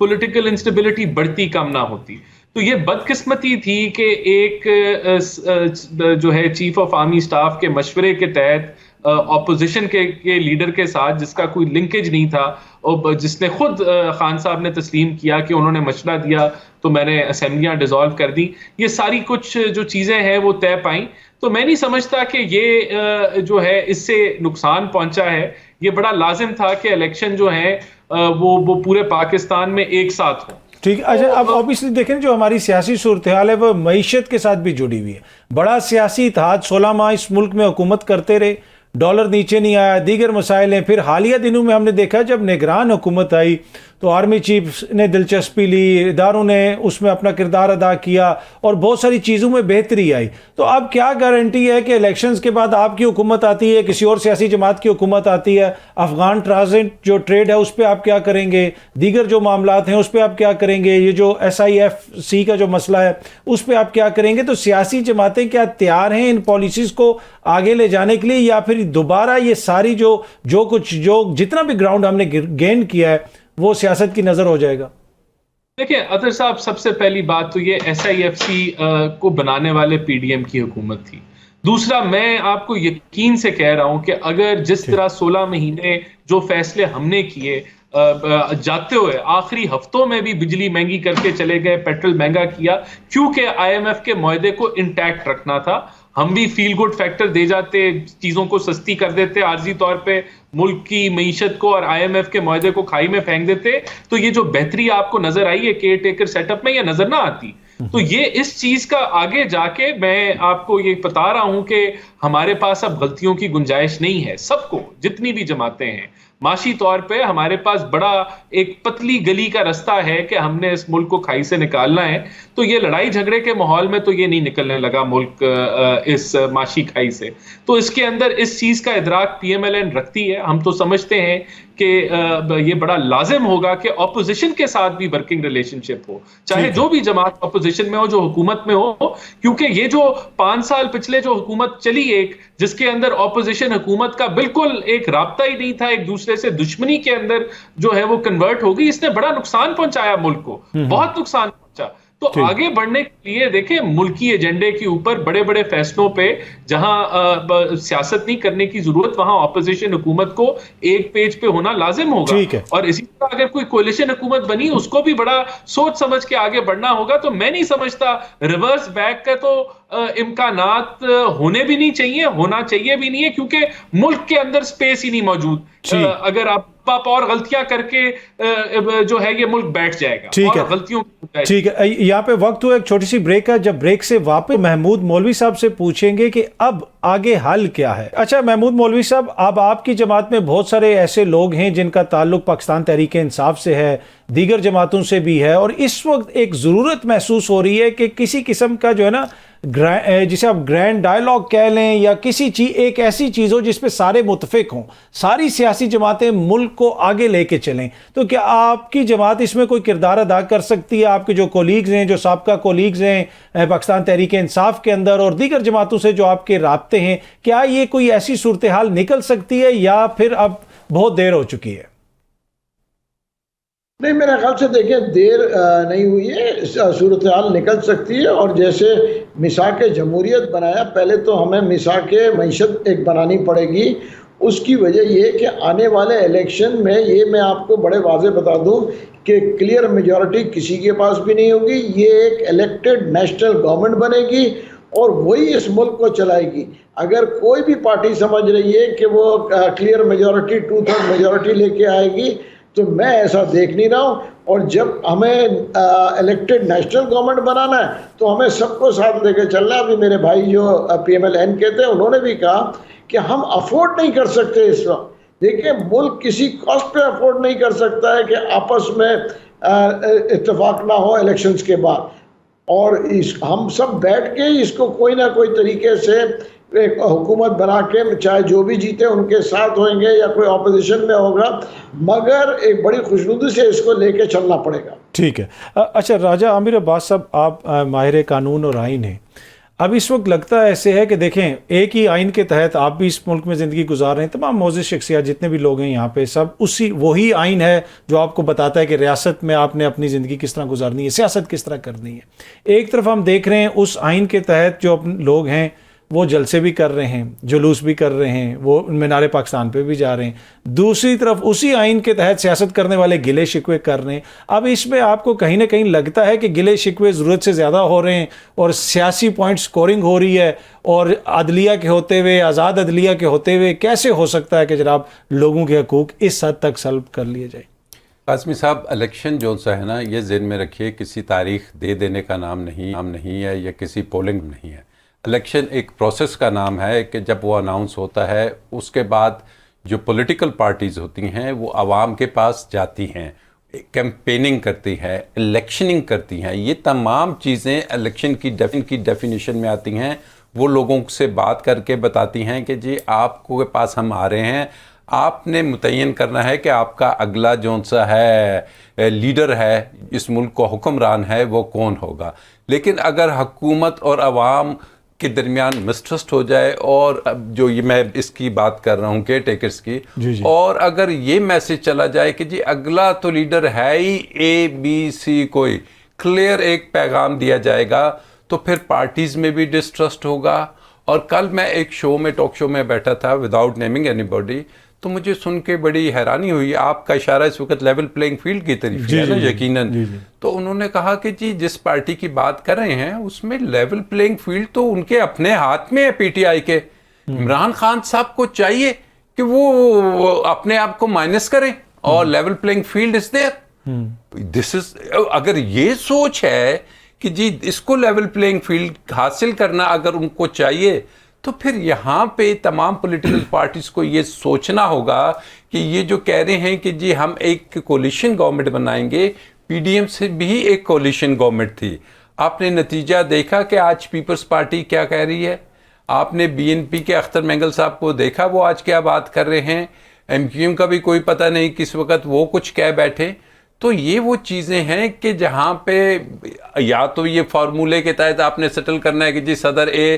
पॉलिटिकल इंस्टेबिलिटी बढ़ती कम ना होती। तो ये बदकिस्मती थी कि एक जो है चीफ ऑफ आर्मी स्टाफ के मशवरे के तहत ऑपोजिशन के लीडर के साथ, जिसका कोई लिंकेज नहीं था और जिसने खुद खान साहब ने तस्लीम किया कि उन्होंने मशवरा दिया तो मैंने असेंबलियां डिसॉल्व कर दी, ये सारी कुछ जो चीज़ें हैं वो तय पाई। तो मैं नहीं समझता कि ये जो है इससे नुकसान पहुंचा है। ये बड़ा लाजिम था कि इलेक्शन जो है वो पूरे पाकिस्तान में एक साथ हो। ठीक है। अच्छा, अब ऑब्वियसली देखें जो हमारी सियासी सूरत हाल है वो मईशत के साथ भी जुड़ी हुई है। बड़ा सियासी इत्तेहाद 16 माह इस मुल्क में हुकूमत करते रहे, डॉलर नीचे नहीं आया, दीगर मसाइल हैं। फिर हालिया दिनों में हमने देखा जब निगरान हुकूमत आई तो आर्मी चीफ ने दिलचस्पी ली, इदारों ने उसमें अपना किरदार अदा किया और बहुत सारी चीज़ों में बेहतरी आई। तो अब क्या गारंटी है कि इलेक्शंस के बाद आपकी हुकूमत आती है, किसी और सियासी जमात की हुकूमत आती है, अफगान ट्रांजिट जो ट्रेड है उस पर आप क्या करेंगे, दीगर जो मामलात हैं उस पर आप क्या करेंगे, ये जो SIFC का जो मसला है उस पर आप क्या करेंगे। तो सियासी जमातें क्या तैयार हैं इन पॉलिसीज़ को आगे ले जाने के लिए, या फिर दोबारा ये सारी जो जितना भी ग्राउंड हमने गेन किया है वो सियासत की नजर हो जाएगा? देखिए अतर साहब, सबसे पहली बात तो ये SIFC को बनाने वाले PDM की हुकूमत थी। दूसरा, मैं आपको यकीन से कह रहा हूं कि अगर जिस तरह 16 महीने जो फैसले हमने किए, जाते हुए आखिरी हफ्तों में भी बिजली महंगी करके चले गए, पेट्रोल महंगा किया, क्योंकि IMF के मुआहदे को इंटैक्ट रखना था। हम भी फील गुड फैक्टर दे जाते, चीज़ों को सस्ती कर देते आर्जी तौर पे, मुल्क की मईशत को और IMF के मुआहदे को खाई में फेंक देते, तो ये जो बेहतरी आपको नजर आई है केयर टेकर सेटअप में, ये नजर ना आती। तो ये इस चीज का आगे जाके मैं आपको ये बता रहा हूं कि हमारे पास अब गलतियों की गुंजाइश नहीं है। सबको, जितनी भी जमातें हैं, माशी तौर पे हमारे पास बड़ा एक पतली गली का रास्ता है कि हमने इस मुल्क को खाई से निकालना है। तो ये लड़ाई झगड़े के माहौल में तो ये नहीं निकलने लगा मुल्क इस माशी खाई से। तो इसके अंदर इस चीज का इदराक PMLN रखती है। हम तो समझते हैं कि ये बड़ा लाजिम होगा कि ऑपोजिशन के साथ भी वर्किंग रिलेशनशिप हो, चाहे जो भी जमात ऑपोजिशन में हो, जो हुकूमत में हो, क्योंकि ये जो 5 साल पिछले जो हुकूमत चली एक, जिसके अंदर ऑपोजिशन हुकूमत का बिल्कुल एक राब्ता ही नहीं था, एक दूसरे से दुश्मनी के अंदर जो है वो कन्वर्ट हो गई, इसने बड़ा नुकसान पहुंचाया मुल्क को, बहुत नुकसान पहुंचा। तो आगे बढ़ने के लिए देखें, मुल्की एजेंडे के ऊपर बड़े बड़े फैसलों पे जहां सियासत नहीं करने की जरूरत, वहां ऑपोजिशन हुकूमत को एक पेज पे होना लाजिम होगा। और इसी तरह अगर कोई कोalition हुकूमत बनी, उसको भी बड़ा सोच समझ के आगे बढ़ना होगा। तो मैं नहीं समझता रिवर्स बैक का तो इम्कानात होने भी नहीं चाहिए, होना चाहिए भी नहीं है, क्योंकि मुल्क के अंदर स्पेस ही नहीं मौजूद। अगर आप और गलतियां करके जो है ये मुल्क बैठ जाएगा। ठीक है, गलतियों ठीक है। यहाँ पे वक्त हुआ एक छोटी सी ब्रेक का। जब ब्रेक से वापस महमूद मौलवी साहब से पूछेंगे कि अब आगे हल क्या है। अच्छा महमूद मौलवी साहब, अब आपकी जमात में बहुत सारे ऐसे लोग हैं जिनका ताल्लुक पाकिस्तान तहरीक इंसाफ से है, दीगर जमातों से भी है, और इस वक्त एक ज़रूरत महसूस हो रही है कि किसी किस्म का जो है ना जिसे आप ग्रैंड डायलॉग कह लें, या किसी चीज, एक ऐसी चीज़ हो जिसपे सारे मुतफिक हों, सारी सियासी जमातें मुल्क को आगे लेके चलें। तो क्या आपकी जमात इसमें कोई किरदार अदा कर सकती है? आपके जो कोलीग्स हैं, जो साबका कोलीग्स हैं पाकिस्तान तहरीक इंसाफ के अंदर और दीगर जमातों से जो आपके राब्ते हैं, क्या ये कोई ऐसी सूरत हाल निकल सकती है या फिर अब बहुत देर हो चुकी है? नहीं, मेरे ख्याल से देखिए देर नहीं हुई है, सूरत हाल निकल सकती है। और जैसे मिसाक जमहूरियत बनाया, पहले तो हमें मिसाक मईशत एक बनानी पड़ेगी। उसकी वजह ये कि आने वाले इलेक्शन में, ये मैं आपको बड़े वाज़े बता दूं कि क्लियर मेजॉरिटी किसी के पास भी नहीं होगी। ये एक इलेक्टेड नेशनल गवर्नमेंट बनेगी और वही इस मुल्क को चलाएगी। अगर कोई भी पार्टी समझ रही है कि वो क्लियर मेजॉरिटी, 2/3 मेजॉरिटी लेके आएगी, तो मैं ऐसा देख नहीं रहा हूँ। और जब हमें इलेक्टेड नेशनल गवर्नमेंट बनाना है तो हमें सबको साथ लेकर चलना है। अभी मेरे भाई जो PMLN के थे, उन्होंने भी कहा कि हम अफोर्ड नहीं कर सकते इस वक्त। देखिए, मुल्क किसी कॉस्ट पे अफोर्ड नहीं कर सकता है कि आपस में इत्तेफाक ना हो इलेक्शंस के बाद। और हम सब बैठ के इसको कोई ना कोई तरीके से एक हुकूमत बना के, चाहे जो भी जीते उनके साथ होंगे या कोई ऑपोजिशन में होगा, मगर एक बड़ी खुशनुदी से इसको लेके चलना पड़ेगा। ठीक है। अच्छा राजा आमिर अब्बास साहब, आप माहिर कानून और आइन हैं। अब इस वक्त लगता है ऐसे है कि देखें, एक ही आइन के तहत आप भी इस मुल्क में ज़िंदगी गुजार रहे हैं, तमाम मोअज़्ज़िज़ शख्सियत जितने भी लोग हैं यहाँ पे, सब वही आइन है जो आपको बताता है कि रियासत में आपने अपनी ज़िंदगी किस तरह गुजारनी है, सियासत किस तरह करनी है। एक तरफ हम देख रहे हैं उस आइन के तहत जो लोग हैं वो जलसे भी कर रहे हैं, जुलूस भी कर रहे हैं, वो मीनार पाकिस्तान पे भी जा रहे हैं। दूसरी तरफ उसी आइन के तहत सियासत करने वाले गिले शिकवे कर रहे हैं। अब इसमें आपको कहीं ना कहीं लगता है कि गिले शिकवे ज़रूरत से ज़्यादा हो रहे हैं और सियासी पॉइंट स्कोरिंग हो रही है, और अदलिया के होते हुए, आज़ाद अदलिया के होते हुए कैसे हो सकता है कि जनाब लोगों के हकूक़ इस हद तक सल्ब कर लिए जाए? काज़मी साहब, इलेक्शन जो सा है ना, ये ज़हन में रखिए, किसी तारीख दे देने का नाम नहीं है, या किसी पोलिंग नहीं है। इलेक्शन एक प्रोसेस का नाम है कि जब वो अनाउंस होता है, उसके बाद जो पॉलिटिकल पार्टीज़ होती हैं वो आवाम के पास जाती हैं, कैंपेनिंग करती हैं, इलेक्शनिंग करती हैं। ये तमाम चीज़ें इलेक्शन की डेफिनेशन में आती हैं। वो लोगों से बात करके बताती हैं कि जी आपको के पास हम आ रहे हैं, आपने मुतय्यन करना है कि आपका अगला जौन सा है लीडर है, इस मुल्क को हुक्मरान है, वो कौन होगा। लेकिन अगर हुकूमत और आवाम के दरमियान मिसट्रस्ट हो जाए, और जो ये मैं इसकी बात कर रहा हूँ केयर टेकर्स की, और अगर ये मैसेज चला जाए कि जी अगला तो लीडर है ही ABC, कोई क्लियर एक पैगाम दिया जाएगा, तो फिर पार्टीज़ में भी डिस्ट्रस्ट होगा। और कल मैं एक शो में, टॉक शो में बैठा था, विदाउट नेमिंग एनीबॉडी, तो मुझे सुन के बड़ी हैरानी हुई। आपका इशारा इस वक्त लेवल प्लेइंग फील्ड की तरफ है ना, यकीनन। तो उन्होंने कहा कि जी जिस पार्टी की बात कर रहे हैं उसमें लेवल प्लेइंग फील्ड तो उनके अपने हाथ में है, PTI के। इमरान खान साहब को चाहिए कि वो अपने आप को माइनस करें और level playing field is there. This is, अगर ये सोच है कि जी इसको लेवल प्लेइंग फील्ड हासिल करना अगर उनको चाहिए, तो फिर यहाँ पे तमाम पॉलिटिकल पार्टीज को ये सोचना होगा कि ये जो कह रहे हैं कि जी हम एक कोलिशन गवर्नमेंट बनाएंगे, पीडीएम से भी एक कोलिशन गवर्नमेंट थी। आपने नतीजा देखा कि आज पीपल्स पार्टी क्या कह रही है। आपने बीएनपी के अख्तर मेंगल साहब को देखा वो आज क्या बात कर रहे हैं। एमक्यूएम का भी कोई पता नहीं किस वक्त वो कुछ कह बैठे। तो ये वो चीज़ें हैं कि जहाँ पे या तो ये फार्मूले के तहत आपने सेटल करना है कि जी सदर A,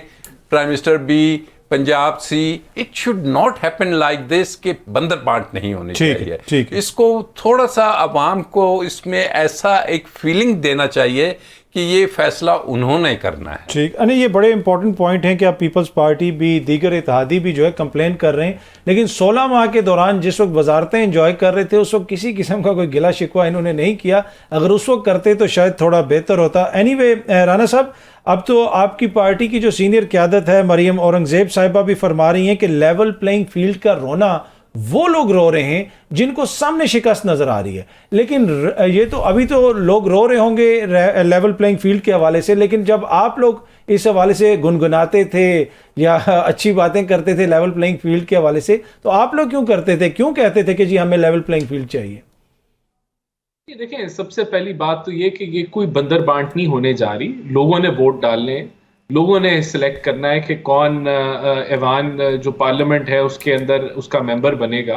prime minister B, Punjab C. It should not happen like this कि बंदर बांट नहीं होनी चाहिए। इसको थोड़ा सा अवाम को इसमें ऐसा एक फीलिंग देना चाहिए कि ये फैसला उन्होंने करना है। ठीक, अरे ये बड़े इंपॉर्टेंट पॉइंट हैं कि आप पीपल्स पार्टी भी दीगर इत्तेहादी भी जो है कंप्लेन कर रहे हैं, लेकिन 16 माह के दौरान जिस वक्त वजारतें एंजॉय कर रहे थे उस वक्त किसी किस्म का कोई गिला शिकवा इन्होंने नहीं किया। अगर उस वक्त करते तो शायद थोड़ा बेहतर होता। एनीवे राना साहब, अब तो आपकी पार्टी की जो सीनियर क़यादत है मरियम औरंगज़ेब साहिबा भी फरमा रही हैं कि लेवल प्लेइंग फील्ड का रोना वो लोग रो रहे हैं जिनको सामने शिकस्त नजर आ रही है। लेकिन ये तो अभी तो लोग रो रहे होंगे लेवल प्लेइंग फील्ड के हवाले से, लेकिन जब आप लोग इस हवाले से गुनगुनाते थे या अच्छी बातें करते थे लेवल प्लेइंग फील्ड के हवाले से, तो आप लोग क्यों करते थे, क्यों कहते थे कि जी हमें लेवल प्लेइंग फील्ड चाहिए? देखें, सबसे पहली बात तो ये कि ये कोई बंदर बांट नहीं होने जा रही। लोगों ने वोट डालने, लोगों ने सिलेक्ट करना है कि कौन ऐवान जो पार्लियामेंट है उसके अंदर उसका मेंबर बनेगा।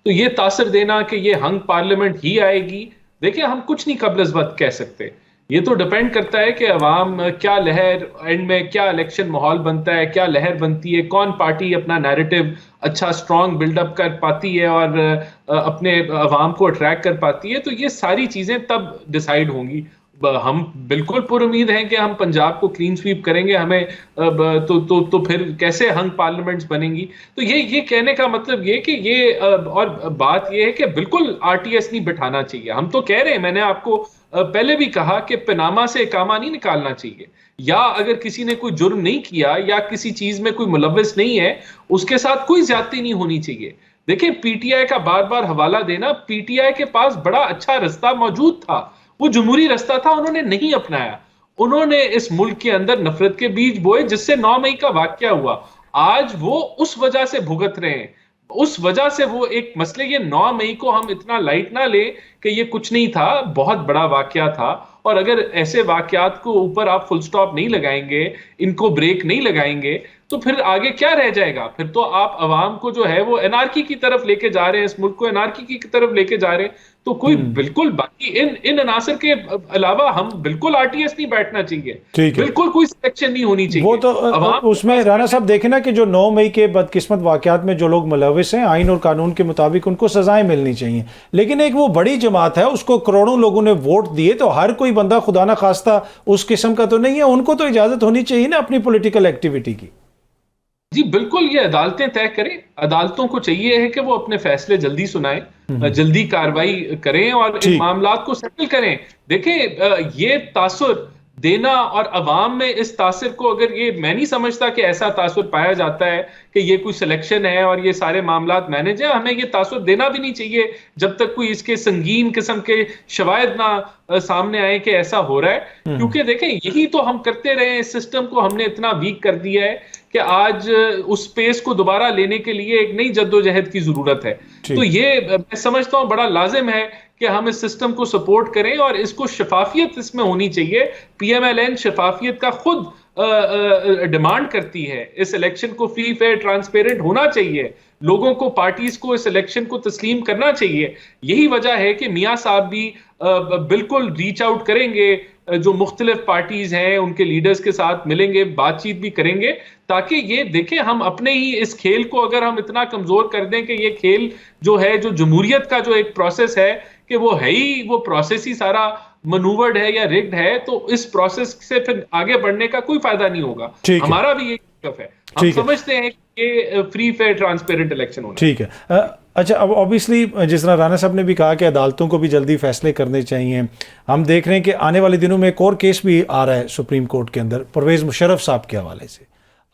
तो ये तासर देना कि ये हंग पार्लियामेंट ही आएगी, देखिए हम कुछ नहीं कब्ल कह सकते। ये तो डिपेंड करता है कि अवाम क्या लहर, एंड में क्या इलेक्शन माहौल बनता है, क्या लहर बनती है, कौन पार्टी अपना नैरेटिव अच्छा स्ट्रॉन्ग बिल्डअप कर पाती है और अपने अवाम को अट्रैक्ट कर पाती है। तो ये सारी चीज़ें तब डिसाइड होंगी। हम बिल्कुल पुरुमीद हैं कि हम पंजाब को क्लीन स्वीप करेंगे। हमें तो फिर कैसे हंग पार्लियामेंट्स बनेंगी। तो ये कहने का मतलब ये कि ये और बात ये है कि बिल्कुल आरटीएस नहीं बिठाना चाहिए। हम तो कह रहे हैं, मैंने आपको पहले भी कहा कि पनामा से इकामा नहीं निकालना चाहिए, या अगर किसी ने कोई जुर्म नहीं किया या किसी चीज में कोई मुलव्विस नहीं है उसके साथ कोई ज्यादती नहीं होनी चाहिए। देखिए, पीटीआई का बार बार हवाला देना, पीटीआई के पास बड़ा अच्छा रास्ता मौजूद था, वो जमहूरी रास्ता था, उन्होंने नहीं अपनाया। उन्होंने इस मुल्क के अंदर नफरत के बीज बोए जिससे 9 मई का वाकया हुआ। आज वो उस वजह से भुगत रहे हैं, उस वजह से वो एक मसले, ये 9 मई को हम इतना लाइट ना ले कि ये कुछ नहीं था, बहुत बड़ा वाकया था। और अगर ऐसे वाकयात को ऊपर आप फुल स्टॉप नहीं लगाएंगे, इनको ब्रेक नहीं लगाएंगे, तो फिर आगे क्या रह जाएगा? फिर तो आप अवाम को जो है वो एनआरकी की तरफ लेके जा रहे हैं, इस मुल्क को एनआरकी की तरफ लेके जा रहे हैं। तो कोई बिल्कुल बाकी इन अनासर के अलावा हम बिल्कुल आरटीएस नहीं बैठना चाहिए, बिल्कुल कोई सिलेक्शन नहीं होनी चाहिए। वो तो उसमें राणा साहब देखे ना कि जो 9 मई के बदकिस्मत वाकयात में जो लोग मुलविस हैं, आइन और कानून के मुताबिक उनको सजाएं मिलनी चाहिए। लेकिन एक वो बड़ी जमात है, उसको करोड़ों लोगों ने वोट दिए, तो हर कोई बंदा खुदा ना खास्ता उस किस्म का तो नहीं है, उनको तो इजाजत होनी चाहिए ना अपनी पॉलिटिकल एक्टिविटी की। जी बिल्कुल, ये अदालतें तय करें। अदालतों को चाहिए है कि वो अपने फैसले जल्दी सुनाएं, जल्दी कार्रवाई करें और इन मामलात को सेटल करें। देखें, ये तासुर देना और अवाम में इस तासर को, अगर ये, मैं नहीं समझता कि ऐसा तासुर पाया जाता है कि ये कोई सिलेक्शन है और ये सारे मामलात मैनेज है। हमें ये तासुर देना भी नहीं चाहिए जब तक कोई इसके संगीन किस्म के शवायद ना सामने आए कि ऐसा हो रहा है। क्योंकि देखें, यही तो हम करते रहे, इस सिस्टम को हमने इतना वीक कर दिया है कि आज उस स्पेस को दोबारा लेने के लिए एक नई जद्दोजहद की जरूरत है। तो ये मैं समझता हूं बड़ा लाजिम है कि हम इस सिस्टम को सपोर्ट करें और इसको शफाफियत इसमें होनी चाहिए। पीएमएलएन शफाफियत का खुद डिमांड करती है। इस इलेक्शन को फ्री फेयर ट्रांसपेरेंट होना चाहिए, लोगों को, पार्टीज को इस इलेक्शन को तस्लीम करना चाहिए। यही वजह है कि मियां साहब भी बिल्कुल रीच आउट करेंगे, जो मुख्तलिफ पार्टीज हैं उनके लीडर्स के साथ मिलेंगे, बातचीत भी करेंगे, ताकि ये देखें हम अपने ही इस खेल को अगर हम इतना कमजोर कर दें कि ये खेल जो है, जो जमहूरियत का जो एक प्रोसेस है, कि वो है ही, वो प्रोसेस ही सारा मनूवर्ड है या रिग्ड है, तो इस प्रोसेस से फिर आगे बढ़ने का कोई फायदा नहीं होगा। हमारा भी ये है, हम समझते हैं कि ये फ्री फेयर ट्रांसपेरेंट इलेक्शन होना। ठीक है। अच्छा, अब ऑब्वियसली जिस तरह राणा साहब ने भी कहा कि अदालतों को भी जल्दी फैसले करने चाहिए, हम देख रहे हैं कि आने वाले दिनों में एक और केस भी आ रहा है सुप्रीम कोर्ट के अंदर परवेज़ मुशर्रफ साहब के हवाले से।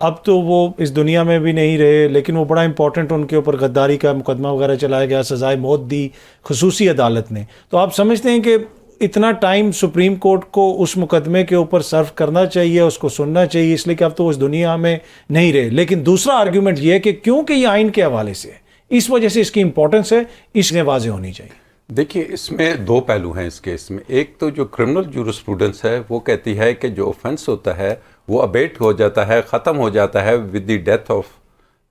अब तो वो इस दुनिया में भी नहीं रहे, लेकिन वो बड़ा इंपॉर्टेंट, उनके ऊपर गद्दारी का मुकदमा वगैरह चलाया गया, सजाए मौत दी खुसूसी अदालत ने। तो आप समझते हैं कि इतना टाइम सुप्रीम कोर्ट को उस मुकदमे के ऊपर सर्व करना चाहिए, उसको सुनना चाहिए, इसलिए कि अब तो उस दुनिया में नहीं रहे। लेकिन दूसरा आर्ग्यूमेंट ये है कि क्योंकि ये आइन के हवाले से है, इस वजह से इसकी इंपॉर्टेंस है, इसमें वाज़ेह होनी चाहिए। देखिए, इसमें दो पहलू हैं इस केस में। एक तो जो क्रिमिनल जूरिस्प्रूडेंस है वो कहती है कि जो ऑफेंस होता है वो अबेट हो जाता है, ख़त्म हो जाता है with the death of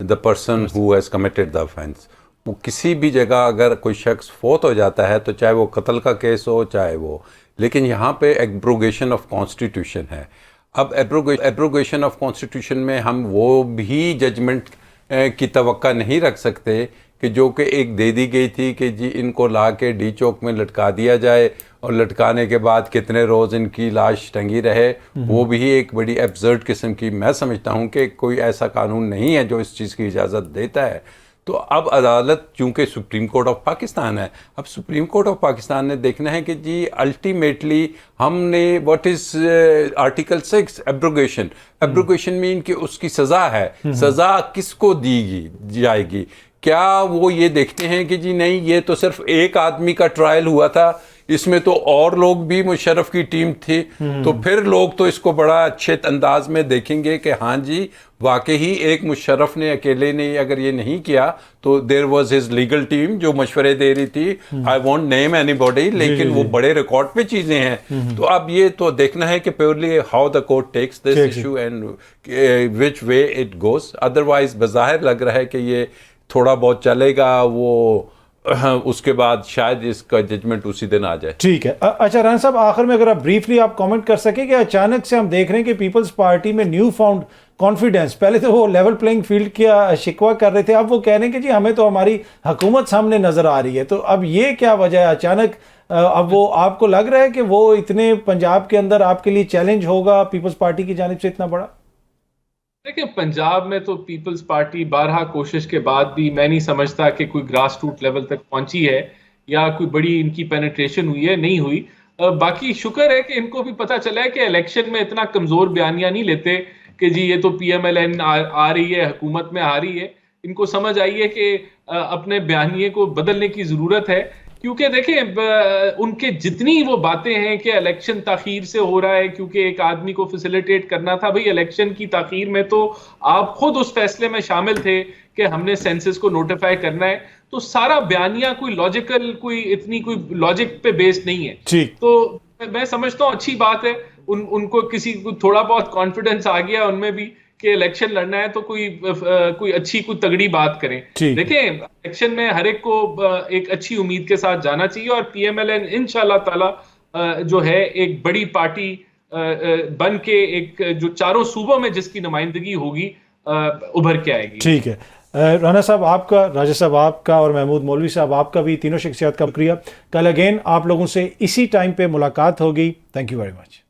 the person who has committed the offence. वो किसी भी जगह अगर कोई शख्स फोत हो जाता है, तो चाहे वो कत्ल का केस हो चाहे वो, लेकिन यहाँ पे एब्रोगेशन ऑफ कॉन्स्टिट्यूशन है। अब एब्रोगेशन ऑफ कॉन्स्टिट्यूशन में हम वो भी जजमेंट की तवक्का नहीं रख सकते कि जो कि एक दे दी गई थी कि जी इनको ला के डी चौक में लटका दिया जाए और लटकाने के बाद कितने रोज़ इनकी लाश टंगी रहे। वो भी एक बड़ी एब्सर्ड किस्म की, मैं समझता हूँ कि कोई ऐसा कानून नहीं है जो इस चीज़ की इजाज़त देता है। तो अब अदालत, चूँकि सुप्रीम कोर्ट ऑफ पाकिस्तान है, अब सुप्रीम कोर्ट ऑफ पाकिस्तान ने देखना है कि जी अल्टीमेटली हमने what is article 6 abrogation mean कि उसकी सज़ा है, सज़ा किसको दी जाएगी। क्या वो ये देखते हैं कि जी नहीं, ये तो सिर्फ एक आदमी का ट्रायल हुआ था, इसमें तो और लोग भी, मुशर्रफ की टीम थी, तो फिर लोग तो इसको बड़ा अच्छे अंदाज में देखेंगे कि हाँ जी वाकई एक मुशर्रफ ने अकेले ने अगर ये नहीं किया तो there was his legal team जो मशवरे दे रही थी। आई वोंट नेम एनीबॉडी, लेकिन वो बड़े रिकॉर्ड पे चीजें हैं। तो अब ये तो देखना है कि purely how the court takes this issue and which way it goes. Otherwise बज़ाहिर लग रहा है कि ये थोड़ा बहुत चलेगा, वो उसके बाद शायद इसका जजमेंट उसी दिन आ जाए। ठीक है। अच्छा राना साहब, आखिर में अगर आप ब्रीफली आप कमेंट कर सके कि अचानक से हम देख रहे हैं कि पीपल्स पार्टी में न्यू फाउंड कॉन्फिडेंस, पहले तो वो लेवल प्लेइंग फील्ड का शिकवा कर रहे थे, अब वो कह रहे हैं कि जी हमें तो हमारी हुकूमत सामने नजर आ रही है। तो अब ये क्या वजह है अचानक? अब वो आपको लग रहा है कि वो इतने पंजाब के अंदर आपके लिए चैलेंज होगा पीपल्स पार्टी की जानिब से इतना बड़ा? देखिए, पंजाब में तो पीपल्स पार्टी 12 कोशिश के बाद भी मैं नहीं समझता कि कोई ग्रास रूट लेवल तक पहुंची है या कोई बड़ी इनकी पेनिट्रेशन हुई है, नहीं हुई। बाकी शुक्र है कि इनको भी पता चला है कि इलेक्शन में इतना कमजोर बयानियां नहीं लेते कि जी ये तो PMLN आ रही है, हुकूमत में आ रही है। इनको समझ आई है कि अपने बयानिए को बदलने की जरूरत है, क्योंकि देखें उनके जितनी वो बातें हैं कि इलेक्शन ताखीर से हो रहा है क्योंकि एक आदमी को फैसिलिटेट करना था। भाई, इलेक्शन की ताखीर में तो आप खुद उस फैसले में शामिल थे कि हमने सेंसस को नोटिफाई करना है। तो सारा बयानिया कोई लॉजिकल, कोई लॉजिक पे बेस्ड नहीं है। तो मैं समझता हूँ अच्छी बात है, उनको किसी को थोड़ा बहुत कॉन्फिडेंस आ गया उनमें भी कि इलेक्शन लड़ना है तो कोई अच्छी कोई तगड़ी बात करें। देखें, इलेक्शन में हर एक को एक अच्छी उम्मीद के साथ जाना चाहिए और PMLN इंशाल्लाह ताला जो है एक बड़ी पार्टी बन के एक जो चारों सूबों में जिसकी नुमाइंदगी होगी उभर के आएगी। ठीक है। राना साहब आपका, राजा साहब आपका और महमूद मौलवी साहब आपका भी, तीनों शख्सियत का शुक्रिया। कल अगेन आप लोगों से इसी टाइम पे मुलाकात होगी। Thank you very much.